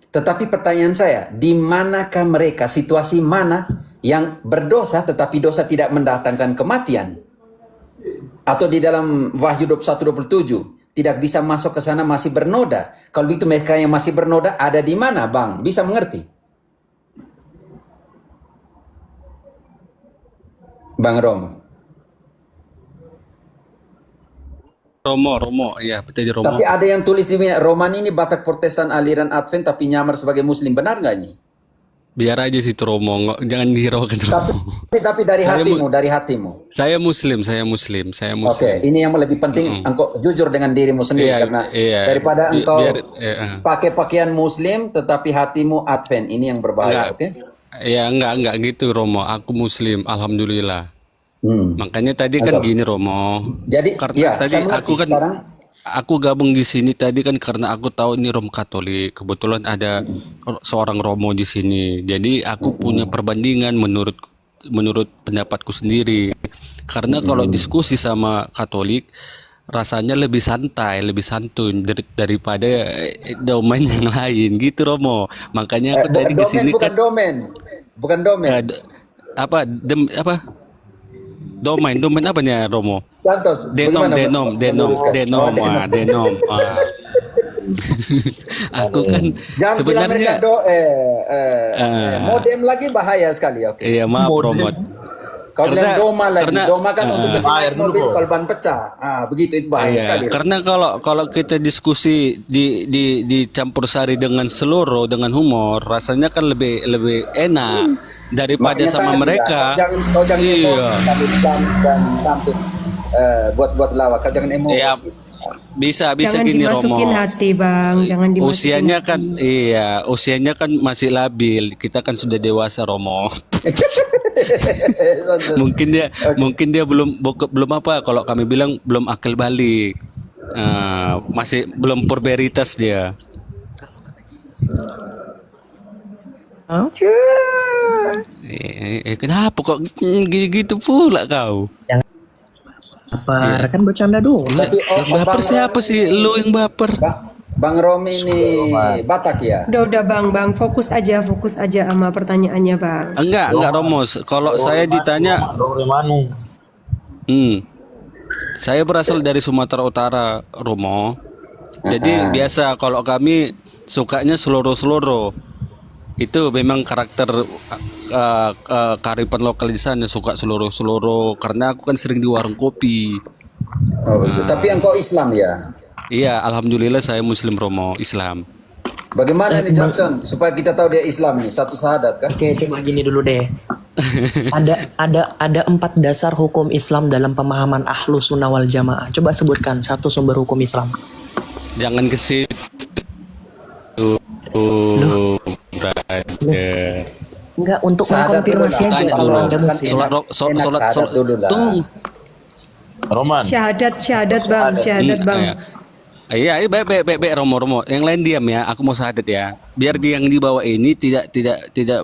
Tetapi pertanyaan saya, di manakah mereka, situasi mana yang berdosa tetapi dosa tidak mendatangkan kematian? Atau di dalam Wahyu 21:27 tidak bisa masuk ke sana, masih bernoda. Kalau begitu mereka yang masih bernoda ada di mana, Bang? Bisa mengerti? Bang Rom. Romo, ya betul di Romo. Tapi ada yang tulis di sini, Roman ini Batak Protestan aliran Advent tapi nyamar sebagai Muslim. Benar nggak ini? Biar aja situ Romo, jangan dihiraukan Romo. Tapi dari hatimu, Saya Muslim. Oke, ini yang lebih penting. Engkau jujur dengan dirimu sendiri, Iya, karena iya. daripada engkau Biar, pakai pakaian Muslim tetapi hatimu Advent. Ini yang berbahaya. Oke? Ya enggak gitu Romo. Aku Muslim, alhamdulillah. Makanya tadi kan gini Romo. Jadi, karena ya, tadi saya mengerti. aku kan Sekarang, aku gabung di sini tadi kan karena aku tahu ini Rom Katolik. Kebetulan ada seorang Romo di sini. Jadi aku punya perbandingan menurut pendapatku sendiri. Karena kalau diskusi sama Katolik rasanya lebih santai, lebih santun daripada domain yang lain gitu Romo. Makanya aku tadi di sini bukan domain. Domain apanya Romo? Santos, Denom. Aku kan Jangan bilang mereka sebenarnya modem lagi bahaya sekali. Oke. iya maaf Romo. Kau bilang doma lagi. Doma kan untuk kesenangan dulu, mobil bro. kalau ban pecah. Begitu itu bahaya Iya, sekali. karena kalau kita diskusi dicampur sari dengan seluruh dengan humor, rasanya kan lebih enak daripada Makanya sama tadi, mereka. Kau jangan Iya. emosi tapi James dan Santos buat lawak. Kau jangan emosi. Iya. Bisa Jangan gini dimasukin Romo. hati, Bang. Jangan dimasukin Usianya kan masih labil. Kita kan sudah dewasa Romo. mungkin dia belum apa kalau kami bilang belum akil balik. Masih belum purberitas dia. Kenapa kok gitu pula kau? Baper, kan bercanda doang. Tapi Yang baper siapa sih? Lu yang baper. Bang Romi ini Batak ya? Udah bang, fokus aja sama pertanyaannya bang. Enggak Romo. Kalau saya ditanya, Manu. saya berasal dari Sumatera Utara, Romo. Jadi biasa kalau kami sukanya seloro-seloro. Itu memang karakter kearifan lokal di sana, suka seloro-seloro karena aku kan sering di warung kopi. Oh begitu. Tapi engkau Islam ya? Iya, alhamdulillah saya Muslim, Romo, Islam. Bagaimana nih Jackson supaya kita tahu dia Islam nih, satu syahadat kan? Oke, coba gini dulu deh. ada 4 dasar hukum Islam dalam pemahaman Ahlus Sunnah wal Jamaah. Coba sebutkan satu sumber hukum Islam. Jangan ke situ. Brother. Enggak, untuk Syahadat mengkonfirmasi dulu lah. aja Tanya kalau dulu. Anda Muslim. Enak syahadat dulu lah. Roman. Syahadat bang. Iya, baik, Romo. Yang lain diam ya. Aku mau syahadat ya. Biar dia yang dibawa ini tidak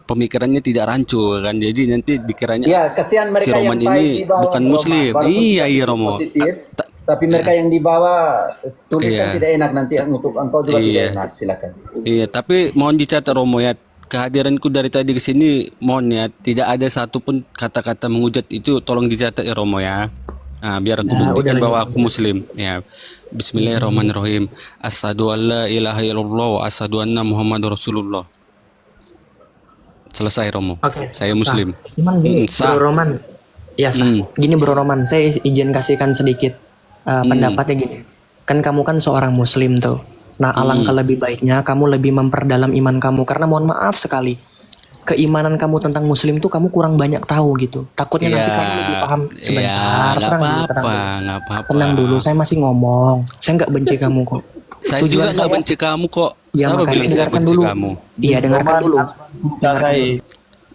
pemikirannya tidak rancu kan. Jadi nanti dikiranya Ya, kasihan si mereka Roman yang ini baik di bawah bukan Roman. Muslim. Walaupun Iya, kita Romo. positif, tapi mereka yang di bawah tuliskan Iya. tidak enak nanti untuk engkau juga Iya. tidak enak. Silakan. Iya, tapi mohon dicatat Romo ya. Kehadiranku dari tadi ke sini mohon ya, tidak ada satupun kata-kata menghujat, itu tolong dicatat ya Romo ya. Nah, biar aku buktikan bahwa aku Muslim. Ya. Bismillahirrahmanirrahim. Asyhadu an la ilaha illallah wa asyhadu anna Muhammadar Rasulullah. Selesai Romo. Oke. Saya Muslim. Cuman gini, Sah. Bro Roman. Ya sah. Gini Bro Roman, saya izin kasihkan sedikit pendapatnya gini. Kan kamu kan seorang Muslim tuh. Nah, alangkah lebih baiknya kamu lebih memperdalam iman kamu, karena mohon maaf sekali, keimanan kamu tentang Muslim tuh kamu kurang banyak tahu gitu. Takutnya nanti kamu lebih paham. Sebentar, nggak tenang dulu, apa-apa. tenang dulu. Saya masih ngomong. Saya nggak benci kamu kok. Saya Tujuan juga nggak saya- benci kamu kok. Ya Siapa makanya bilang saya dengarkan benci dulu. kamu? Iya, dengarkan dulu.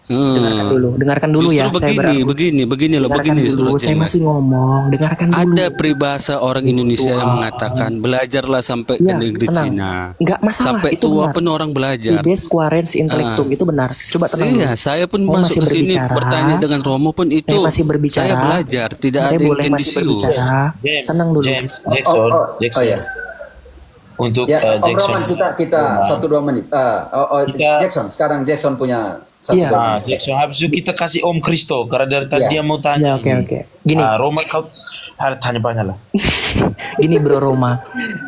Hmm. Dengarkan dulu ya. Justru Saya begini loh, dengarkan begini dulu. loh, Saya James. masih ngomong. Dengarkan dulu. Ada peribahasa orang Indonesia yang mengatakan belajarlah sampai ke Ya, negeri tenang. Cina. Nggak masalah, Sampai itu tua benar. pun orang belajar. Fides quaerens intellectum itu benar. Coba tenang Iya, dulu. saya pun Saya masuk masih ke sini berbicara. bertanya dengan Romo pun itu. Saya masih berbicara. Saya belajar, tidak Saya ada yang boleh masih tendensius. berbicara. Tenang dulu. Jackson. Oh ya. Untuk Ya, Om Jackson. Roman kita 1-2 menit. Jackson, sekarang Jackson punya 1-2 Iya. menit. Nah, Jackson habis itu kita kasih Om Kristo karena dari tadi Iya. dia mau Ya, tanya. oke. Gini, Roman kau harus tanya banyak lah. gini Bro Roma.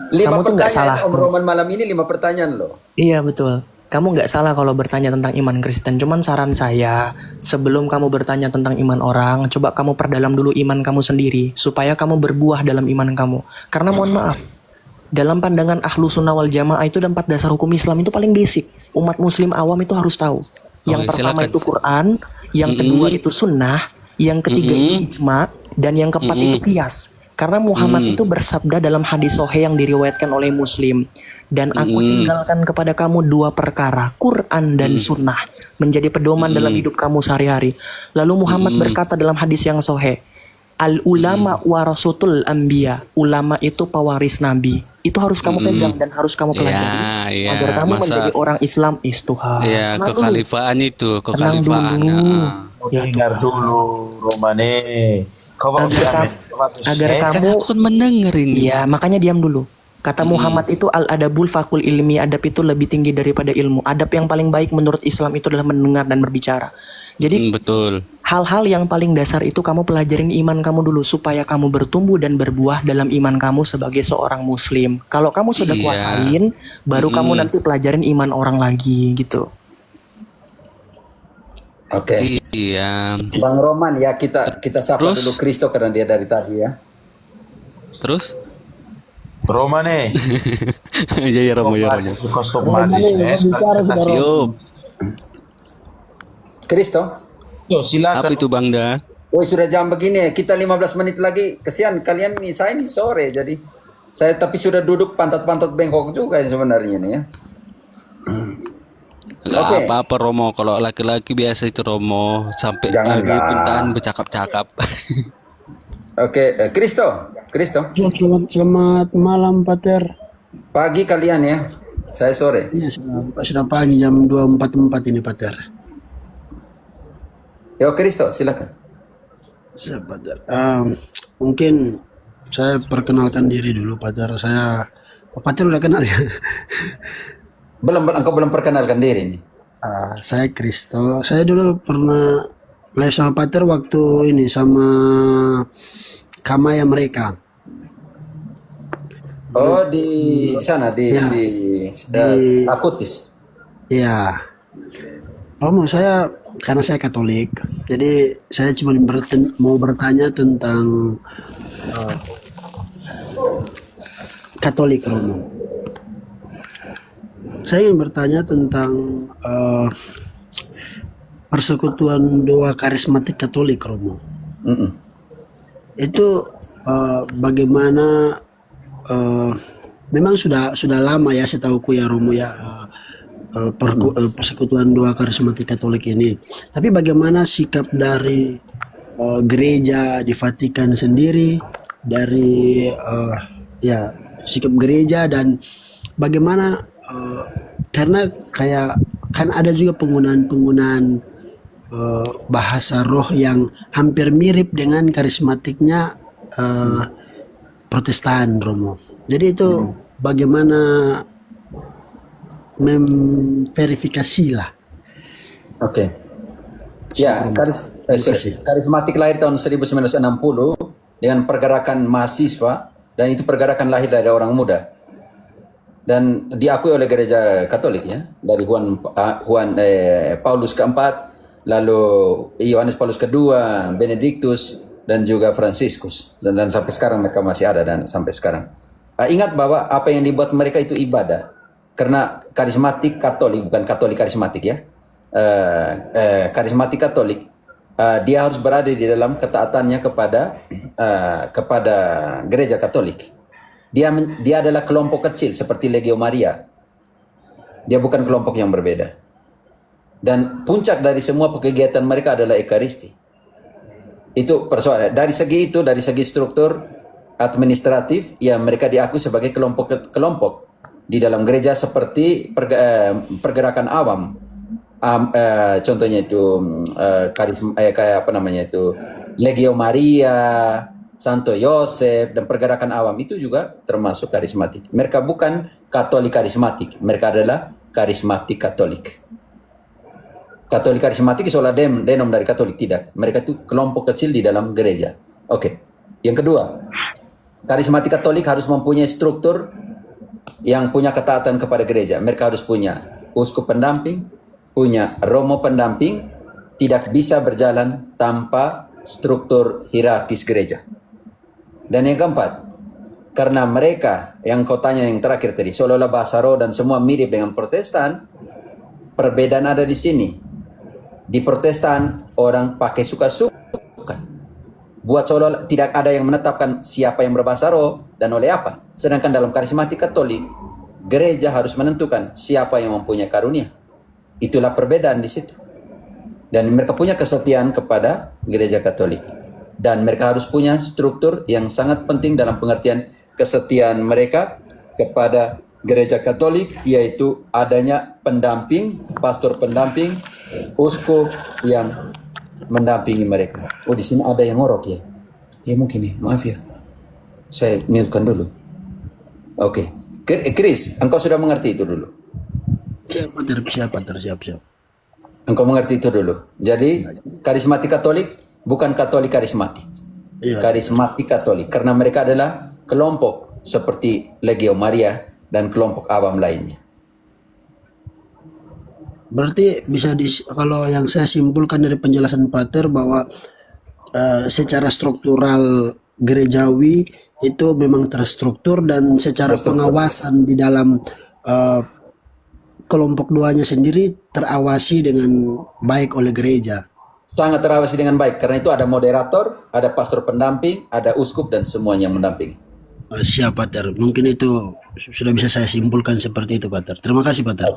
5 Kamu tuh nggak salah. pertanyaan Om Roman malam ini 5 pertanyaan loh. Iya betul. Kamu nggak salah kalau bertanya tentang iman Kristen. Cuman saran saya, sebelum kamu bertanya tentang iman orang, coba kamu perdalam dulu iman kamu sendiri, supaya kamu berbuah dalam iman kamu. Karena mohon maaf, dalam pandangan Ahlus Sunnah wal Jamaah itu ada 4 dasar hukum Islam itu paling basic. Umat Muslim awam itu harus tahu. Yang Oke, pertama silakan. itu Quran, yang kedua itu Sunnah, yang ketiga itu ijma, dan yang keempat itu qiyas. Karena Muhammad itu bersabda dalam hadis sahih yang diriwayatkan oleh Muslim, dan aku tinggalkan kepada kamu 2 perkara, Quran dan Sunnah, menjadi pedoman dalam hidup kamu sehari-hari. Lalu Muhammad berkata dalam hadis yang sahih, al ulama warasatul anbiya, ulama itu pewaris nabi. Itu harus kamu pegang dan harus kamu pelajari Iya, agar kamu masa- menjadi orang Islam istuha. Iya, Tenang dulu. kekhalifaan itu, Tenang kekhalifaan. dulu. Ya Dengar dulu Romane. Kau agar Kan kamu aku kan mendengar ini. Iya, makanya diam dulu. Kata Muhammad itu al-adabul fakul ilmi, adab itu lebih tinggi daripada ilmu. Adab yang paling baik menurut Islam itu adalah mendengar dan berbicara. Jadi Betul. hal-hal yang paling dasar itu kamu pelajarin iman kamu dulu supaya kamu bertumbuh dan berbuah dalam iman kamu sebagai seorang muslim. Kalau kamu sudah Iya. kuasain, baru kamu nanti pelajarin iman orang lagi gitu. Oke. Iya. Bang Roman ya kita sapa Terus? dulu Kristo karena dia dari tadi ya. Terus? Romane. Iya, Romo, ya Romo. Kau stop mahasiswa. Yuk, Kristo. Yo, silakan. apa itu Bangda? Woi sudah jam begini kita 15 menit lagi. Kesian kalian nih, saya ini sore jadi saya tapi sudah duduk pantat-pantat bengkok juga sebenarnya nih ya. Nggak Oke. apa-apa Romo, kalau laki-laki biasa itu Romo sampai Jangan pagi lah. pentaan bercakap-cakap. Oke, Kristo. Selamat malam, Pater. Pagi kalian ya. Saya sore. Iya, sudah pagi jam 2.44 ini, Pater. Yo Kristo, silakan. Siap, Pater. Mungkin saya perkenalkan diri dulu, Pater. Pater udah kenal ya? Engkau belum perkenalkan diri nih. Saya Kristo. Saya dulu pernah live sama Pater waktu ini sama Kamaya mereka. Oh, di sana di Akutis. Iya. Romo, karena saya Katolik, jadi saya cuma mau bertanya tentang Katolik, Romo. Saya ingin bertanya tentang persekutuan doa karismatik Katolik, Romo. Mm-mm. Itu bagaimana? Memang sudah lama ya, setauku ya, Romo ya, persekutuan doa karismatik Katolik ini. Tapi bagaimana sikap dari gereja di Vatikan sendiri, dari sikap gereja, dan bagaimana karena kayak kan ada juga penggunaan bahasa roh yang hampir mirip dengan karismatiknya Protestan, Romo. Jadi itu bagaimana memverifikasi lah. Oke. Ya, karismatik lahir tahun 1960 dengan pergerakan mahasiswa, dan itu pergerakan lahir dari orang muda. Dan diakui oleh gereja Katolik ya, dari Paulus keempat, lalu Yohanes Paulus kedua, Benediktus, dan juga Fransiskus, dan sampai sekarang mereka masih ada, dan sampai sekarang. Ingat bahwa apa yang dibuat mereka itu ibadah, karena karismatik Katolik, bukan Katolik karismatik ya, karismatik Katolik, dia harus berada di dalam ketaatannya kepada gereja Katolik. Dia adalah kelompok kecil seperti Legio Maria. Dia bukan kelompok yang berbeda. Dan puncak dari semua kegiatan mereka adalah Ekaristi. Itu persoalan. Dari segi struktur administratif, ya mereka diakui sebagai kelompok di dalam gereja seperti pergerakan awam. Contohnya itu kayak apa namanya itu, Legio Maria, Santo Yosef, dan pergerakan awam itu juga termasuk karismatik. Mereka bukan Katolik karismatik, mereka adalah karismatik Katolik. Katolik karismatik seolah denom dari Katolik, tidak. Mereka itu kelompok kecil di dalam gereja. Oke. Yang kedua, karismatik Katolik harus mempunyai struktur yang punya ketaatan kepada gereja. Mereka harus punya uskup pendamping, punya romo pendamping, tidak bisa berjalan tanpa struktur hierarkis gereja. Dan yang keempat, karena mereka yang kau tanya yang terakhir tadi, seolah-olah bahasa roh dan semua mirip dengan Protestan, perbedaan ada di sini. Di Protestan orang pakai suka-suka, buat seolah tidak ada yang menetapkan siapa yang berbahasa roh dan oleh apa. Sedangkan dalam karismatik Katolik, gereja harus menentukan siapa yang mempunyai karunia. Itulah perbedaan di situ. Dan mereka punya kesetiaan kepada gereja Katolik. Dan mereka harus punya struktur yang sangat penting dalam pengertian kesetiaan mereka kepada gereja Katolik, yaitu adanya pendamping, pastor pendamping, uskup yang mendampingi mereka. Oh, di sini ada yang ngorok ya? Ya mungkin nih, maaf ya. Saya mute-kan dulu. Oke. Chris, engkau sudah mengerti itu dulu? Siap. Engkau mengerti itu dulu. Jadi, karismatik Katolik bukan Katolik karismatik. Iya. Karismatik Katolik. Karena mereka adalah kelompok seperti Legio Maria dan kelompok awam lainnya. Berarti kalau yang saya simpulkan dari penjelasan Pater bahwa secara struktural gerejawi itu memang terstruktur, dan secara pengawasan di dalam kelompok doanya sendiri terawasi dengan baik oleh gereja. Sangat terawasi dengan baik, karena itu ada moderator, ada pastor pendamping, ada uskup, dan semuanya mendampingi. Siap, Pater. Mungkin itu sudah bisa saya simpulkan seperti itu, Pater. Terima kasih, Pater.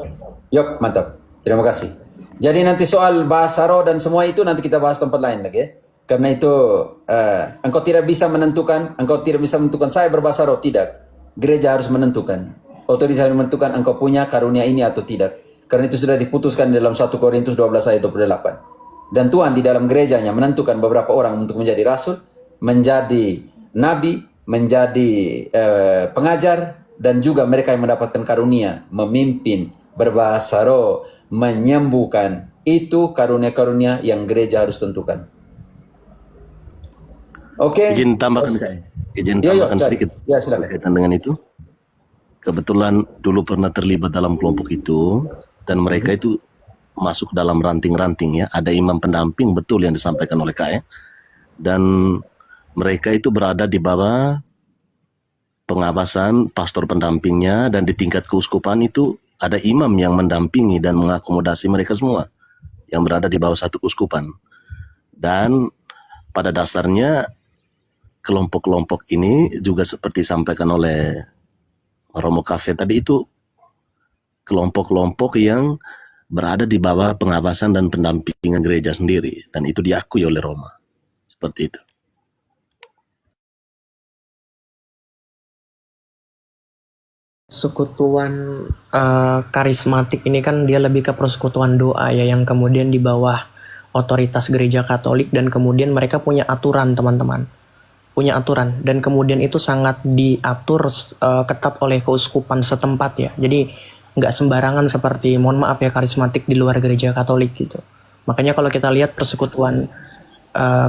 Yuk, mantap. Terima kasih. Jadi nanti soal bahasa roh dan semua itu nanti kita bahas tempat lain lagi ya. Karena itu engkau tidak bisa menentukan saya berbahasa roh, tidak. Gereja harus menentukan. Otoritas menentukan engkau punya karunia ini atau tidak. Karena itu sudah diputuskan dalam 1 Korintus 12 ayat 28. Dan Tuhan di dalam gerejanya menentukan beberapa orang untuk menjadi rasul, menjadi nabi, menjadi pengajar, dan juga mereka yang mendapatkan karunia, memimpin, berbahasa roh, menyembuhkan. Itu karunia-karunia yang gereja harus tentukan. Oke. Izin tambahkan sedikit Ya, silakan. berkaitan dengan itu. Kebetulan dulu pernah terlibat dalam kelompok itu, dan mereka itu masuk dalam ranting-ranting ya. Ada imam pendamping, betul yang disampaikan oleh KE. Dan mereka itu berada di bawah pengawasan pastor pendampingnya, dan di tingkat keuskupan itu ada imam yang mendampingi dan mengakomodasi mereka semua yang berada di bawah satu keuskupan. Dan pada dasarnya kelompok-kelompok ini juga seperti disampaikan oleh Romo Cafe tadi, itu kelompok-kelompok yang berada di bawah pengawasan dan pendampingan gereja sendiri, dan itu diakui oleh Roma. Seperti itu. Persekutuan karismatik ini kan dia lebih ke persekutuan doa ya, yang kemudian di bawah otoritas gereja Katolik, dan kemudian mereka punya aturan, teman-teman. Punya aturan, dan kemudian itu sangat diatur ketat oleh keuskupan setempat ya. Jadi nggak sembarangan seperti, mohon maaf ya, karismatik di luar gereja Katolik gitu. Makanya kalau kita lihat persekutuan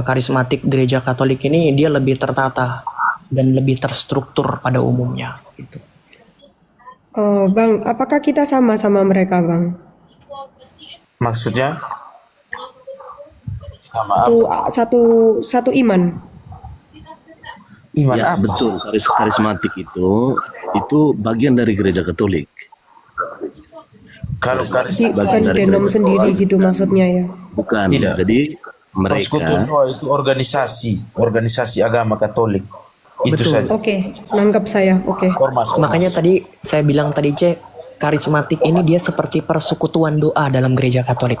karismatik gereja Katolik ini, dia lebih tertata dan lebih terstruktur pada umumnya gitu. Oh, Bang, apakah kita sama mereka, Bang? Maksudnya? Sama apa? Satu iman. Iman Ya, apa? betul. Karismatik itu bagian dari gereja Katolik. Kalau Bukan dari denom gereja sendiri gitu maksudnya ya. Bukan. Tidak. Jadi Persekutuan mereka doa itu organisasi agama Katolik. Itu Betul. saja. Oke, nangkep saya. Oke. Ormas. Makanya tadi saya bilang tadi, karismatik ini dia seperti persekutuan doa dalam gereja Katolik.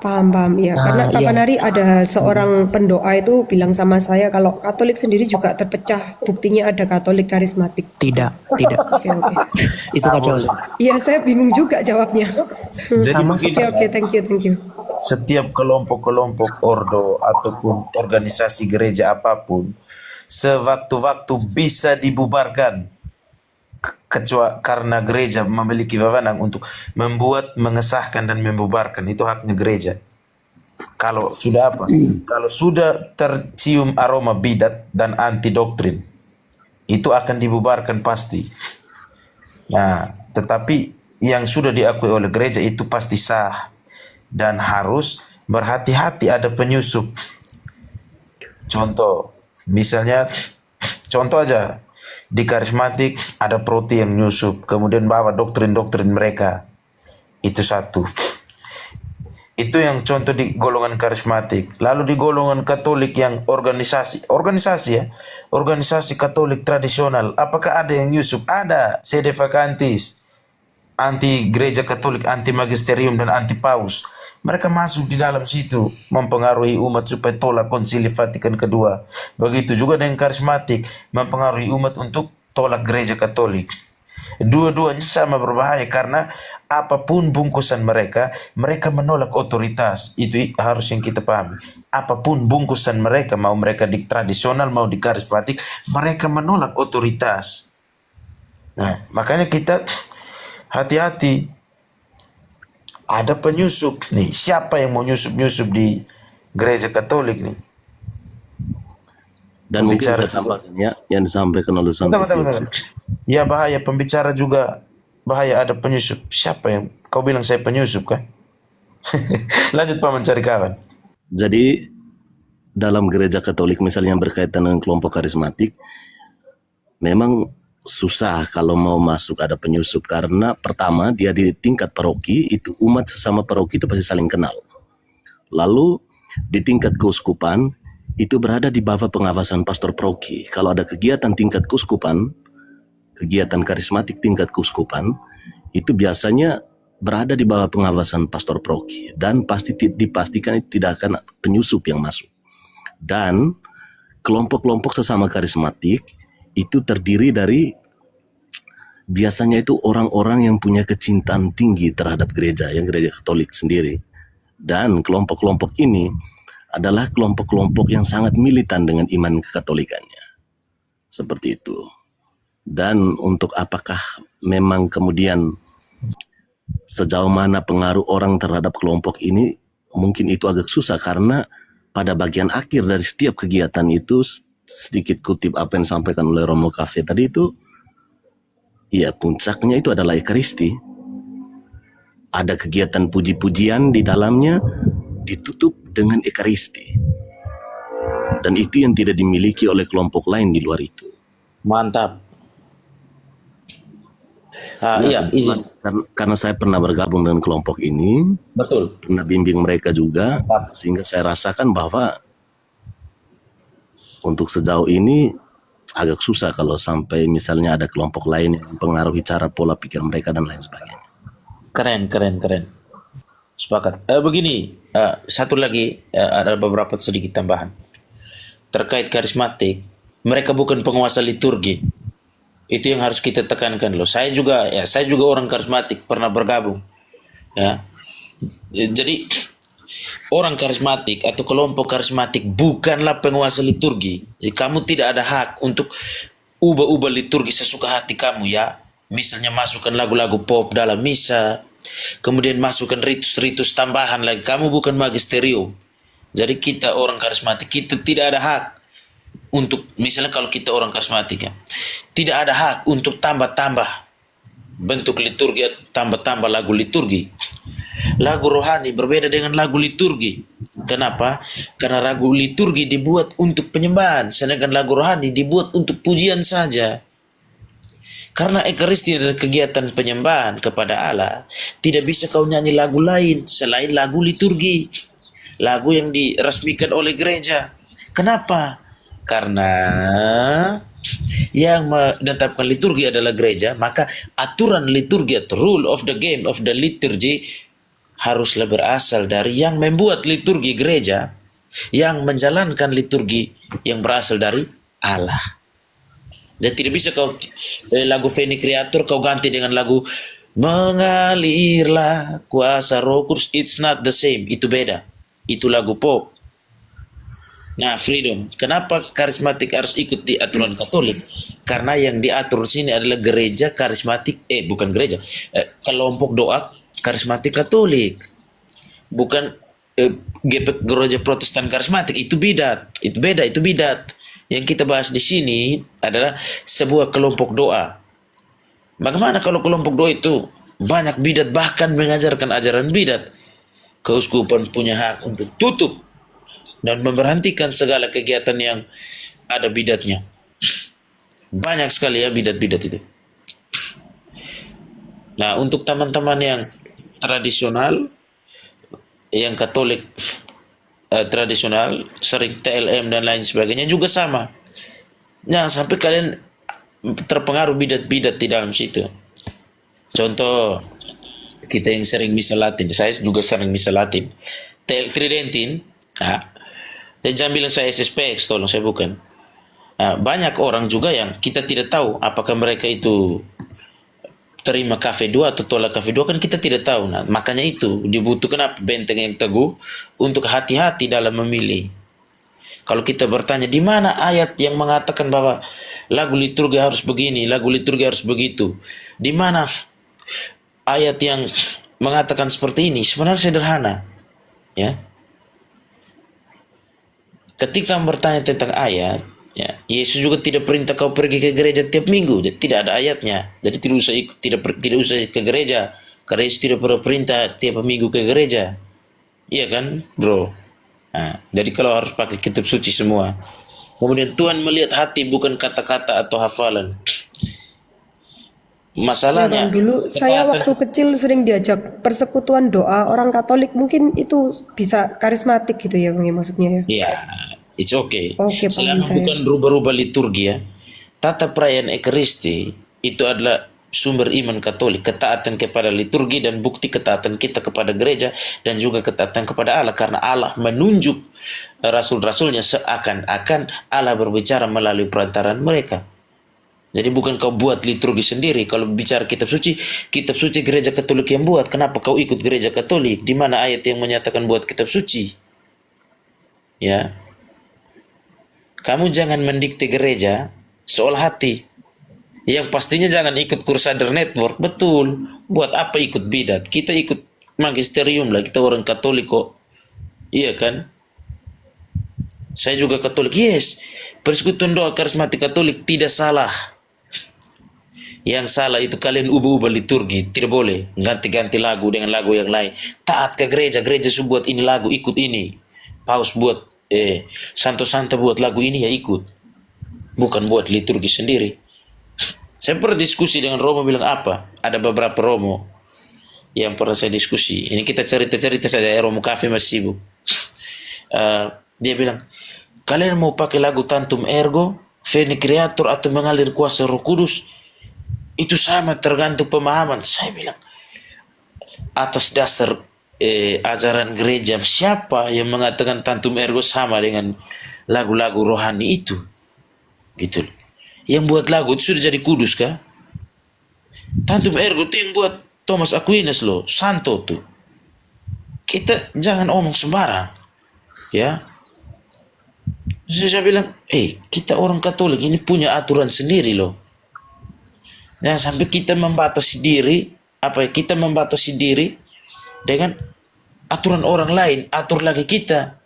Paham ya. Karena iya. kapan hari ada seorang pendoa itu bilang sama saya kalau Katolik sendiri juga terpecah. Buktinya ada Katolik karismatik. Tidak. Oke. Itu kacau. Iya, saya bingung juga jawabnya. Jadi Oke, thank you. setiap kelompok-kelompok ordo ataupun organisasi gereja apapun sewaktu-waktu bisa dibubarkan kecuali karena gereja memiliki wewenang untuk membuat, mengesahkan dan membubarkan. Itu haknya gereja. Kalau sudah apa? Kalau sudah tercium aroma bidat dan anti doktrin, itu akan dibubarkan pasti. Nah, tetapi yang sudah diakui oleh gereja itu pasti sah dan harus berhati-hati, ada penyusup. Contoh, misalnya contoh aja, di karismatik ada proti yang nyusup, kemudian bawa doktrin-doktrin mereka. Itu satu. Itu yang contoh di golongan karismatik. Lalu di golongan Katolik yang organisasi Katolik tradisional, apakah ada yang nyusup? Ada. Sede vacantis, anti gereja Katolik, anti magisterium dan anti paus. Mereka masuk di dalam situ, mempengaruhi umat supaya tolak konsili Vatikan kedua. Begitu juga dengan karismatik, mempengaruhi umat untuk tolak gereja Katolik. Dua-duanya sama berbahaya karena apapun bungkusan mereka menolak otoritas. Itu harus yang kita pahami. Apapun bungkusan mereka, mau mereka di tradisional, mau di karismatik, mereka menolak otoritas. Nah, makanya kita hati-hati. Ada penyusup nih. Siapa yang mau nyusup di gereja Katolik nih? dan mungkin saya tambahkan ya yang disampaikan oleh Bentar. Ya, bahaya pembicara juga bahaya, ada penyusup. Siapa yang kau bilang saya penyusup kan? Lanjut Pak mencari kawan. Jadi dalam gereja Katolik misalnya yang berkaitan dengan kelompok karismatik, memang susah kalau mau masuk ada penyusup, karena pertama dia di tingkat paroki itu umat sesama paroki itu pasti saling kenal. Lalu di tingkat keuskupan itu berada di bawah pengawasan pastor paroki. Kalau ada kegiatan tingkat keuskupan, kegiatan karismatik tingkat keuskupan, itu biasanya berada di bawah pengawasan pastor paroki, dan pasti dipastikan tidak akan penyusup yang masuk. Dan kelompok-kelompok sesama karismatik itu terdiri dari biasanya itu orang-orang yang punya kecintaan tinggi terhadap gereja, yang gereja Katolik sendiri. Dan kelompok-kelompok ini adalah kelompok-kelompok yang sangat militan dengan iman kekatolikannya. Seperti itu. Dan untuk apakah memang kemudian sejauh mana pengaruh orang terhadap kelompok ini, mungkin itu agak susah karena pada bagian akhir dari setiap kegiatan itu, sedikit kutip apa yang disampaikan oleh Romo Cafe tadi itu, ya puncaknya itu adalah Ekaristi. Ada kegiatan puji-pujian di dalamnya, ditutup dengan Ekaristi. Dan itu yang tidak dimiliki oleh kelompok lain di luar itu. Mantap. Nah, Iya, izin. karena saya pernah bergabung dengan kelompok ini, Betul. pernah bimbing mereka juga, sehingga saya rasakan bahwa untuk sejauh ini agak susah kalau sampai misalnya ada kelompok lain yang mempengaruhi cara pola pikir mereka dan lain sebagainya. Keren, keren, keren. Sepakat. Begini, satu lagi, ada beberapa sedikit tambahan. Terkait karismatik, mereka bukan penguasa liturgi. Itu yang harus kita tekankan loh. Saya juga orang karismatik, pernah bergabung. Ya. Jadi orang karismatik atau kelompok karismatik bukanlah penguasa liturgi. Jadi, kamu tidak ada hak untuk ubah-ubah liturgi sesuka hati kamu ya. Misalnya masukkan lagu-lagu pop dalam misa, kemudian masukkan ritus-ritus tambahan lagi. Kamu bukan magisterium. Jadi kita orang karismatik, kita tidak ada hak untuk, misalnya kalau kita orang karismatik ya, tidak ada hak untuk tambah-tambah bentuk liturgi, tambah-tambah lagu liturgi. Lagu rohani berbeda dengan lagu liturgi. Kenapa? Karena lagu liturgi dibuat untuk penyembahan, sedangkan lagu rohani dibuat untuk pujian saja. Karena Ekaristi adalah kegiatan penyembahan kepada Allah, tidak bisa kau nyanyi lagu lain selain lagu liturgi, lagu yang diresmikan oleh gereja. Kenapa? Karena yang menetapkan liturgi adalah gereja, maka aturan liturgi atau rule of the game of the liturgy haruslah berasal dari yang membuat liturgi gereja, yang menjalankan liturgi yang berasal dari Allah. Dan tidak bisa kau lagu Feni Creator kau ganti dengan lagu Mengalirlah Kuasa Roh Kudus. It's not the same. Itu beda. Itu lagu pop. Nah, freedom. Kenapa karismatik harus ikut di aturan Katolik? Karena yang diatur sini adalah gereja karismatik, bukan gereja, kelompok doa karismatik Katolik. Bukan gereja Protestan karismatik. Itu bidat. Itu beda, itu bidat. Yang kita bahas di sini adalah sebuah kelompok doa. Bagaimana kalau kelompok doa itu banyak bidat, bahkan mengajarkan ajaran bidat? Keuskupan punya hak untuk tutup dan memberhentikan segala kegiatan yang ada bidatnya. Banyak sekali ya bidat-bidat itu. Nah, untuk teman-teman yang tradisional, yang Katolik tradisional, sering TLM dan lain sebagainya juga sama. Jangan sampai kalian terpengaruh bidat-bidat di dalam situ. Contoh, kita yang sering misa Latin, saya juga sering misa Latin, Tridentin, dan jangan bilang saya SSPX, tolong, saya bukan. Banyak orang juga yang kita tidak tahu apakah mereka itu terima KV 2 atau tolak KV 2, kan kita tidak tahu. Nah, makanya itu dibutuhkan apa? Benteng yang teguh untuk hati-hati dalam memilih. Kalau kita bertanya di mana ayat yang mengatakan bahwa lagu liturgi harus begini, lagu liturgi harus begitu, di mana ayat yang mengatakan seperti ini, sebenarnya sederhana, ya. Ketika bertanya tentang ayat, ya, Yesus juga tidak perintah kau pergi ke gereja tiap minggu. Jadi tidak ada ayatnya. Jadi tidak usah ke gereja. Karena Yesus tidak pernah perintah tiap minggu ke gereja. Iya kan, bro? Nah, jadi kalau harus pakai kitab suci semua. Kemudian Tuhan melihat hati, bukan kata-kata atau hafalan. Masalahnya, Bang, dulu saya waktu kecil sering diajak persekutuan doa orang Katolik, mungkin itu bisa karismatik gitu ya Bang, ya, maksudnya ya. ya, it's okay. Oke, Selama paham saya. bukan rubah-rubah liturgi ya. Tata perayaan Ekaristi itu adalah sumber iman Katolik, ketaatan kepada liturgi dan bukti ketaatan kita kepada gereja dan juga ketaatan kepada Allah, karena Allah menunjuk rasul-rasulnya seakan-akan Allah berbicara melalui perantaraan mereka. Jadi bukan kau buat liturgi sendiri. Kalau bicara kitab suci gereja Katolik yang buat. Kenapa kau ikut gereja Katolik? Di mana ayat yang menyatakan buat kitab suci? Ya. Kamu jangan mendikte gereja soal hati. Yang pastinya jangan ikut Crusader Network. Betul. Buat apa ikut bidat? Kita ikut magisterium lah. Kita orang Katolik kok. Iya kan? Saya juga Katolik. Yes. Persekutuan doa karismatik Katolik tidak salah. Yang salah itu kalian ubah-ubah liturgi. Tidak boleh ganti-ganti lagu dengan lagu yang lain. Taat ke gereja. Gereja buat ini lagu, ikut ini. Paus buat Santo-Santo buat lagu ini, ya ikut. Bukan buat liturgi sendiri. Saya pernah diskusi dengan Romo, bilang apa? Ada beberapa Romo yang pernah saya diskusi. Ini kita cerita-cerita saja, Romo Cafe masih sibuk. Dia bilang, kalian mau pakai lagu Tantum Ergo, Veni Creator, atau mengalir kuasa Roh Kudus, itu sama, tergantung pemahaman. Saya bilang, atas dasar ajaran gereja, siapa yang mengatakan Tantum Ergo sama dengan lagu-lagu rohani itu? Gitu. Yang buat lagu itu sudah jadi kudus kah? Tantum Ergo itu yang buat Thomas Aquinas loh, Santo tuh. Kita jangan omong sembarang, ya. Saya bilang, kita orang Katolik ini punya aturan sendiri loh. Jangan sampai kita membatasi diri, kita membatasi diri dengan aturan orang lain, atur lagi kita.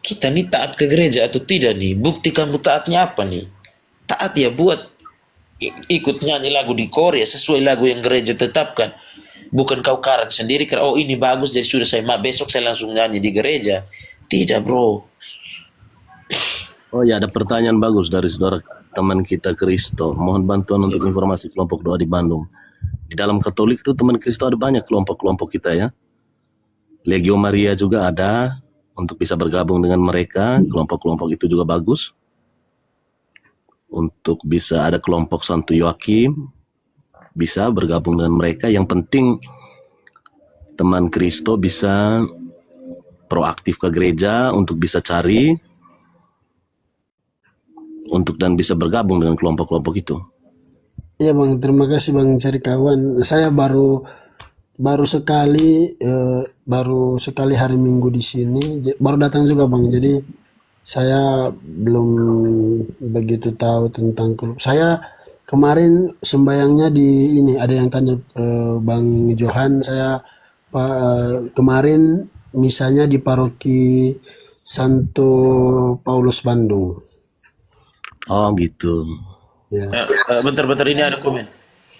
Kita nih taat ke gereja atau tidak nih? Bukti kamu taatnya apa nih? Taat ya buat ikut nyanyi lagu di Korea sesuai lagu yang gereja tetapkan. Bukan kau karang sendiri, oh ini bagus jadi sudah besok saya langsung nyanyi di gereja. Tidak bro. Oh ya, ada pertanyaan bagus dari saudara teman kita Kristo. Mohon bantuan untuk informasi kelompok doa di Bandung. Di dalam Katolik itu teman Kristo ada banyak kelompok-kelompok kita ya. Legio Maria juga ada, untuk bisa bergabung dengan mereka. Kelompok-kelompok itu juga bagus. Untuk bisa ada kelompok Santo Yoakim, bisa bergabung dengan mereka. Yang penting teman Kristo bisa proaktif ke gereja untuk bisa cari dan bisa bergabung dengan kelompok-kelompok itu. Iya Bang, terima kasih Bang Cari Kawan. Saya baru sekali hari Minggu di sini, baru datang juga Bang. Jadi saya belum begitu tahu tentang klub. Saya kemarin sembayangnya di ini, ada yang tanya Bang Johan, saya kemarin misalnya di paroki Santo Paulus Bandung. Oh gitu. Ya. Bentar-bentar, ini ada komen.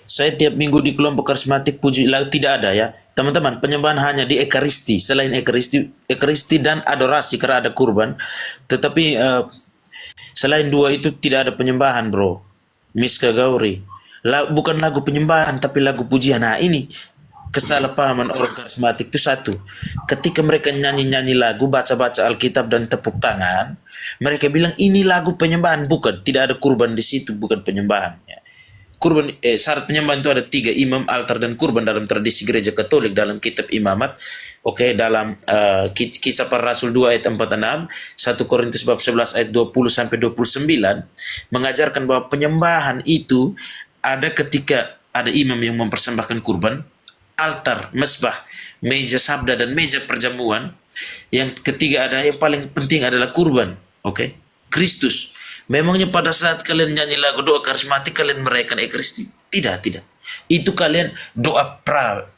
Saya tiap minggu di kelompok karismatik puji lagu tidak ada ya. Teman-teman, penyembahan hanya di Ekaristi. Selain Ekaristi dan adorasi karena ada kurban. Tetapi selain dua itu tidak ada penyembahan bro. Miska Gauri. Bukan lagu penyembahan tapi lagu pujian. Nah ini kesalahpahaman orang karismatik itu satu. Ketika mereka nyanyi-nyanyi lagu, baca-baca Alkitab dan tepuk tangan, mereka bilang ini lagu penyembahan. Bukan, tidak ada kurban di situ, bukan penyembahan. Ya. Syarat penyembahan itu ada 3, imam, altar, dan kurban dalam tradisi gereja Katolik dalam kitab imamat. Dalam Kisah Para Rasul 2 ayat 46, 1 Korintus bab 11 ayat 20 sampai 29 mengajarkan bahwa penyembahan itu ada ketika ada imam yang mempersembahkan kurban, altar, mesbah, meja sabda, dan meja perjamuan. Yang ketiga ada yang paling penting adalah kurban. Kristus. Memangnya pada saat kalian nyanyi lagu doa karismatik kalian merayakan Ekaristi? Tidak. Itu kalian doa pra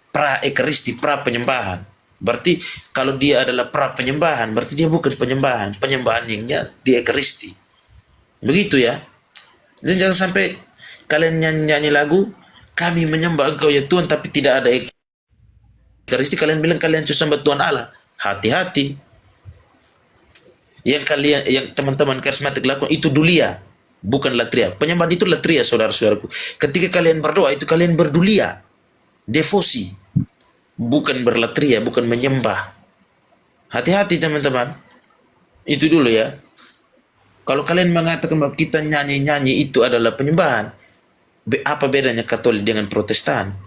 Ekaristi, pra penyembahan. Berarti kalau dia adalah pra penyembahan, berarti dia bukan penyembahan. Penyembahan yang di Ekaristi. Begitu ya. Dan jangan sampai kalian nyanyi lagu, kami menyembah Engkau ya Tuhan, tapi tidak ada Ekaristi. Kalian bilang kalian sembah Tuhan Allah. Hati-hati. Yang teman-teman karismatik lakukan itu dulia, bukan latria. Penyembahan itu latria, saudara-saudaraku. Ketika kalian berdoa itu kalian berdulia, devosi, bukan berlatria, bukan menyembah. Hati-hati teman-teman. Itu dulu ya. Kalau kalian mengatakan bahwa kita nyanyi-nyanyi itu adalah penyembahan, apa bedanya Katolik dengan Protestan?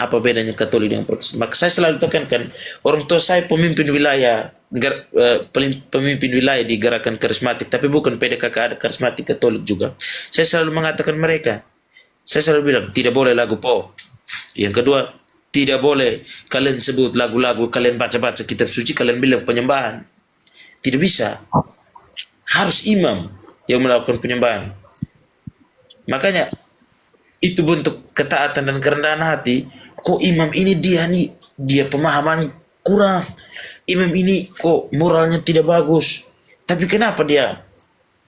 Apa bedanya Katolik dengan Protestan? Maka saya selalu tekankan, orang tua saya pemimpin wilayah, pemimpin wilayah di gerakan karismatik, tapi bukan PDKK, ada karismatik Katolik juga. Saya selalu mengatakan mereka, saya selalu bilang, tidak boleh lagu pop. Yang kedua, tidak boleh kalian sebut lagu-lagu, kalian baca-baca kitab suci, kalian bilang penyembahan. Tidak bisa. Harus imam yang melakukan penyembahan. Makanya, itu bentuk ketaatan dan kerendahan hati. Kok imam ini dia pemahaman kurang. Imam ini kok moralnya tidak bagus. Tapi kenapa dia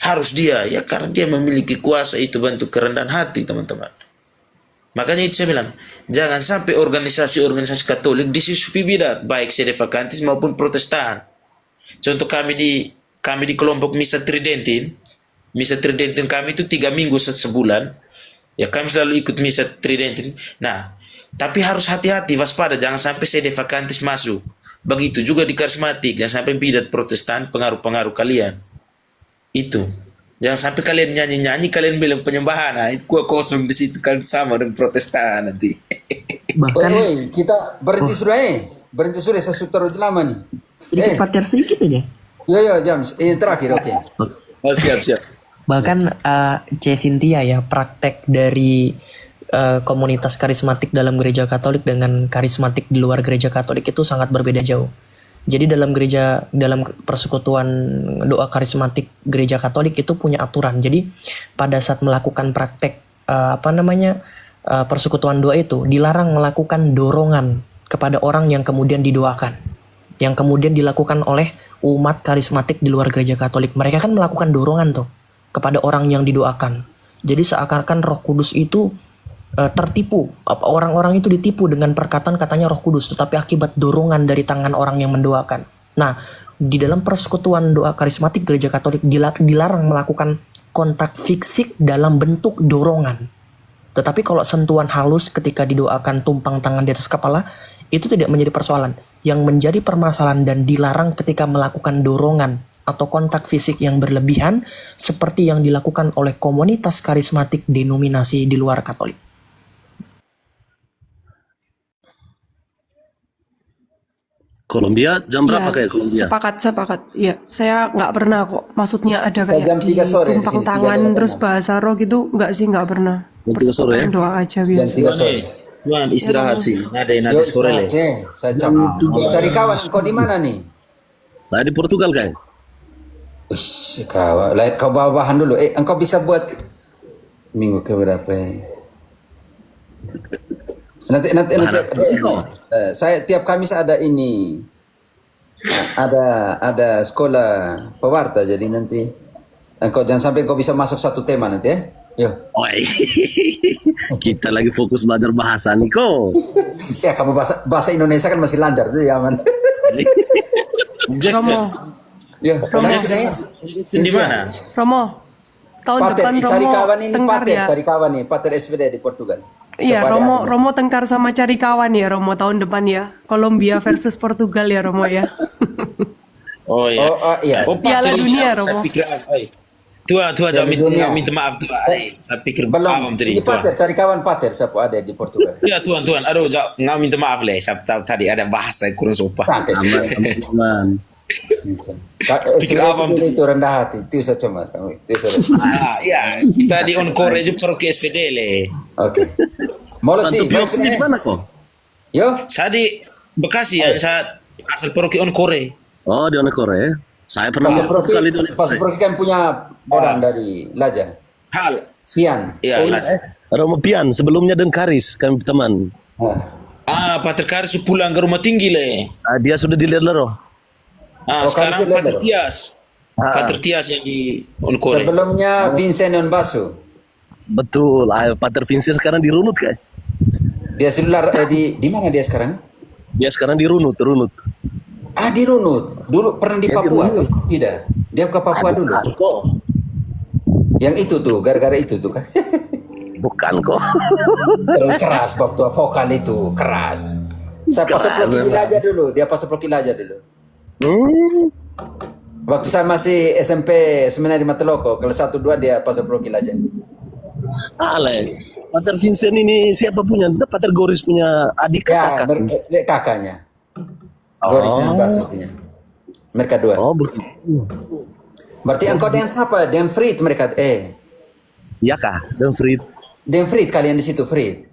harus dia? Ya karena dia memiliki kuasa, itu bentuk kerendahan hati, teman-teman. Makanya itu saya bilang, jangan sampai organisasi-organisasi Katolik disusupi bidat, baik sede vakantis maupun Protestan. Contoh kami di kelompok Misa Tridentin kami itu 3 minggu sebulan. Ya kami selalu ikut Misa Tridentin. Nah, tapi harus hati-hati, waspada, jangan sampai sede vakantis masuk. Begitu juga di karismatik, jangan sampai bidat Protestan pengaruh-pengaruh kalian. Itu. Jangan sampai kalian nyanyi-nyanyi, kalian bilang penyembahan. Nah, itu kosong di situ kan sama dengan Protestan nanti. Bahkan Woi, kita berhenti sudah Berhenti sudah, saya sudah terlalu lama nih. sedikit pater sedikit aja. Yo, James. Ini terakhir, oke. Oh, siap. Bahkan C. Cynthia ya, praktek dari komunitas karismatik dalam gereja Katolik dengan karismatik di luar gereja Katolik itu sangat berbeda jauh. Jadi dalam persekutuan doa karismatik gereja Katolik itu punya aturan. Jadi pada saat melakukan praktek persekutuan doa itu dilarang melakukan dorongan kepada orang yang kemudian didoakan. Yang kemudian dilakukan oleh umat karismatik di luar gereja Katolik. Mereka kan melakukan dorongan tuh kepada orang yang didoakan. Jadi seakan-akan Roh Kudus itu tertipu. Orang-orang itu ditipu dengan perkataan katanya Roh Kudus, tetapi akibat dorongan dari tangan orang yang mendoakan. Nah, di dalam persekutuan doa karismatik gereja Katolik dilarang melakukan kontak fisik dalam bentuk dorongan. Tetapi kalau sentuhan halus ketika didoakan tumpang tangan di atas kepala, itu tidak menjadi persoalan. Yang menjadi permasalahan dan dilarang ketika melakukan dorongan atau kontak fisik yang berlebihan seperti yang dilakukan oleh komunitas karismatik denominasi di luar Katolik. Kolombia jam berapa kayak Kolombia? Sepakat. Iya, saya nggak pernah kok. Maksudnya ada Saya kayak jam 3 sore di tumpang sini, tangan 3 terus bahasa roh gitu, nggak pernah. Jam 3 sore ya? Doa aja Jam biasa. 3 sore. Tuan istirahat sih. Nada Yo, sore le. oke. Saya cari kawan. Kau di mana nih? Saya di Portugal kayak. Ush, kau bawa-bahan dulu. Engkau bisa buat minggu ke berapa? Nanti. Saya tiap Kamis ada ini. Ada sekolah pewarta, jadi nanti engkau jangan sampai engkau bisa masuk satu tema nanti ya. Yo. Oi. Kita lagi fokus belajar bahasa nih kok. Ya kamu bahasa Indonesia kan masih lancar tuh ya aman. Jackson. Yo. Di mana? Romo, tahun Pater, depan cari Romo kawan ini tengkar Pater, ya. cari kawan nih, Pater SVD di Portugal. Iya, Siapa ada? Romo tengkar sama cari kawan ya Romo tahun depan ya. Kolombia versus Portugal ya Romo ya. Oh iya. Iya. Piala dunia, Romo. Saya pikir Tuan jangan minta maaf Tuan. Saya pikir Belum. awam tadi Ini Tuan. Pater, cari kawan Pater, siapa ada di Portugal. Ya Tuan. Aduh, nggak minta maaf le. Saya tahu tadi ada bahasa yang kurang sopan. Santai sih. Aman. Pikir awam itu rendah hati, itu saja mas kamu. Itu saja. Iya, kita di Encore aja paroki SVD le. Oke. Mau Santo sih, Pius di mana kok? Yo. Saya di Bekasi ya, saya asal paroki Encore. Oh, di Onekore ya. Saya pernah satu kali di Pas Onekore. Proki kan punya orang dari Laja. Hal. Pian. Iya, Romo Pian, sebelumnya dan Karis, kami teman. Pater Karis pulang ke rumah tinggi le. Dia sudah dilihat loh. Sekarang Karis Pater sudah, Tias. Pater Tias yang di Encore. Sebelumnya Vincent Onbasu. Betul, Pater Vincent sekarang di Runut kan? Dia sudah di mana dia sekarang? Dia sekarang di Runut. Di Runut. Dulu pernah di Dia di Papua Runut. tuh? Tidak. Dia ke Papua dulu. Bukan kok. Yang itu tuh, gara-gara itu tuh kan. Bukan kok. Terlalu keras waktu vokal itu, keras. Saya pas Proki Laja dulu, dia pas Proki Laja dulu. Waktu saya masih SMP Seminari Mateloko, kelas 1-2 dia pas Proki Laja. Ale. Pater Vincent ini siapa punya? Pater Goris punya adik Ya, kakak. kakaknya. Goris dan Baso punya. Mereka dua. Oh begitu. Berarti engkau dengan siapa? Dengan Frit mereka. Ya kah? Dan Frit. Dengan Frit kalian di situ, Frit.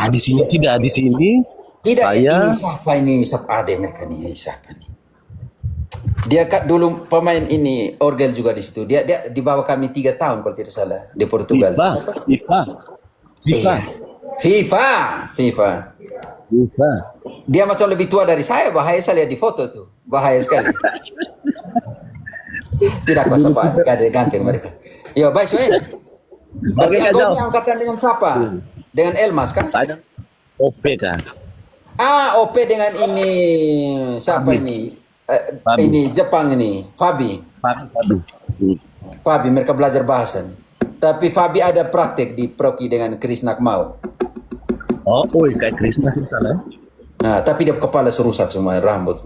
Di sini tidak, di sini. Tidak, Saya ini siapa ini? Siapa ada mereka nih? Siapa nih? Dia dulu pemain ini orgel juga di situ. Dia di bawah kami 3 tahun kalau tidak salah di Portugal. FIFA. Iya. FIFA. Dia macam lebih tua dari saya. Bahaya saya lihat di foto tuh. Bahaya sekali. Tidak kuasa Pak. Ganteng mereka. Ya baik soalnya. Berarti Oke, engkau Kak, ini angkatan dengan siapa? Dengan Elmas kan? saya OP kah? OP dengan ini siapa ini? Fabi. Ini Jepang ini, Fabi. Fabi mereka belajar bahasa nih. Tapi Fabi ada praktek di Proki dengan Chris Nakmau. Oh, kayak Krisna sih sana. Nah, tapi dia kepala serusak semua rambut.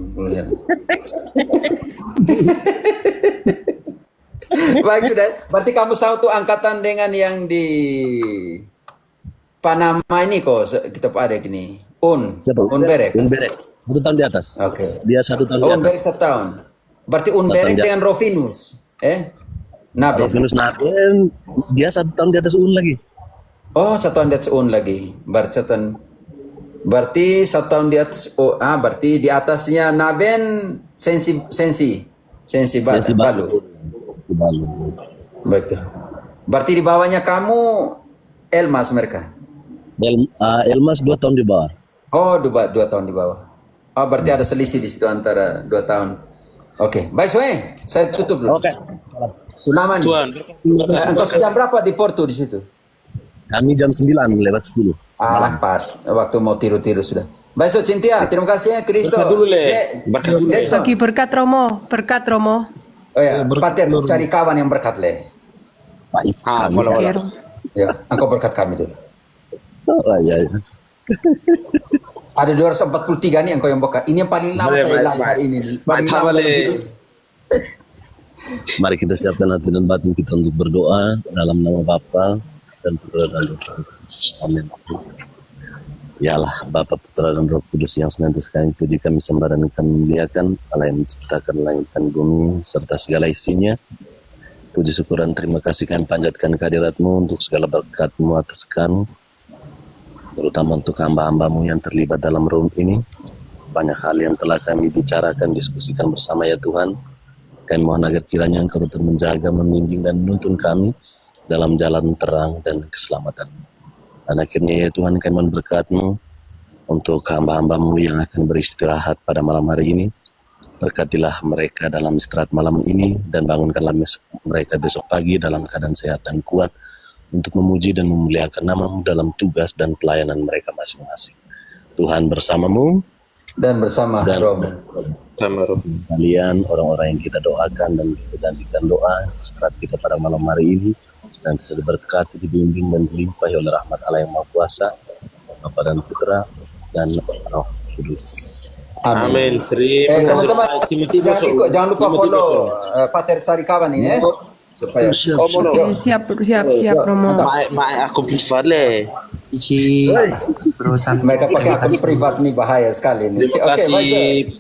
Baik sudah. Berarti kamu satu angkatan dengan yang di Panama ini kok kita ada gini. Siapa? Unberek. Unberek. 1 tahun di atas. Oke. Dia 1 tahun di Unberek atas. 1 tahun. Berarti Unberek Tahun di dengan Rofinus. Nabe. Rofinus Naben, dia 1 tahun di atas Un lagi. Oh, 1 tahun di atas Un lagi. Berarti 1 tahun di atas. Berarti di atasnya Naben sensi Balu. Betul. Berarti di bawahnya kamu Elmas mereka. Elmas 2 tahun di bawah. Oh, 2 tahun di bawah. Oh, berarti ada selisih di situ antara 2 tahun. Oke, baik Soe. Saya tutup dulu. Oke. Sulaman. Tuan. Engkau jam berapa di Porto di situ? Kami jam 9:10. Pas. Waktu mau tiru-tiru sudah. Baik, So Cynthia. Terima kasih ya, Kristo. Berkat dulu, Le. Berkat dulu, Le. Jackson. Bagi berkat Romo. Oh ya, Pater, cari kawan yang berkat, Le. Pak Ifan. Bola. Ya, engkau berkat kami dulu. Oh, iya. Ada 243 nih engkau yang berkat. Ini yang paling lama saya live hari ini. Paling lama dalam hidup. Mari kita siapkan hati dan batin kita untuk berdoa dalam nama Bapa dan Putra dan Roh Kudus. Amin. Yalah Bapa, Putra dan Roh Kudus yang senantiasa kami puji, kami sembah dan kami muliakan, Allah yang menciptakan langit dan bumi serta segala isinya. Puji syukur dan terima kasih kami panjatkan kehadirat-Mu untuk segala berkat-Mu atas kami, terutama untuk hamba-hamba-Mu yang terlibat dalam room ini. Banyak hal yang telah kami bicarakan, diskusikan bersama ya Tuhan. Kami mohon agar kiranya Engkau tetap menjaga, membimbing dan menuntun kami dalam jalan terang dan keselamatan. Dan akhirnya ya Tuhan, kami mohon berkat-Mu untuk hamba-hamba-Mu yang akan beristirahat pada malam hari ini. Berkatilah mereka dalam istirahat malam ini dan bangunkanlah mereka besok pagi dalam keadaan sehat dan kuat untuk memuji dan memuliakan nama-Mu dalam tugas dan pelayanan mereka masing-masing. Tuhan bersama-Mu Dan bersama Romo. Sama Roh. kalian, orang-orang yang kita doakan dan kita janjikan doa istirahat kita pada malam hari ini dan bisa diberkati, dibimbing dan dilimpahi oleh rahmat Allah yang Maha Kuasa, Bapa dan Putra dan Roh Kudus. Amin. Terima kasih. Teman-teman, jangan lupa follow Pater cari kawan ini supaya Siap. Oke, siap Romo. Mak aku prefer le. Cici, berusaha mereka pakai akun privat nih bahaya sekali nih. Terima Oke, baik. kasih.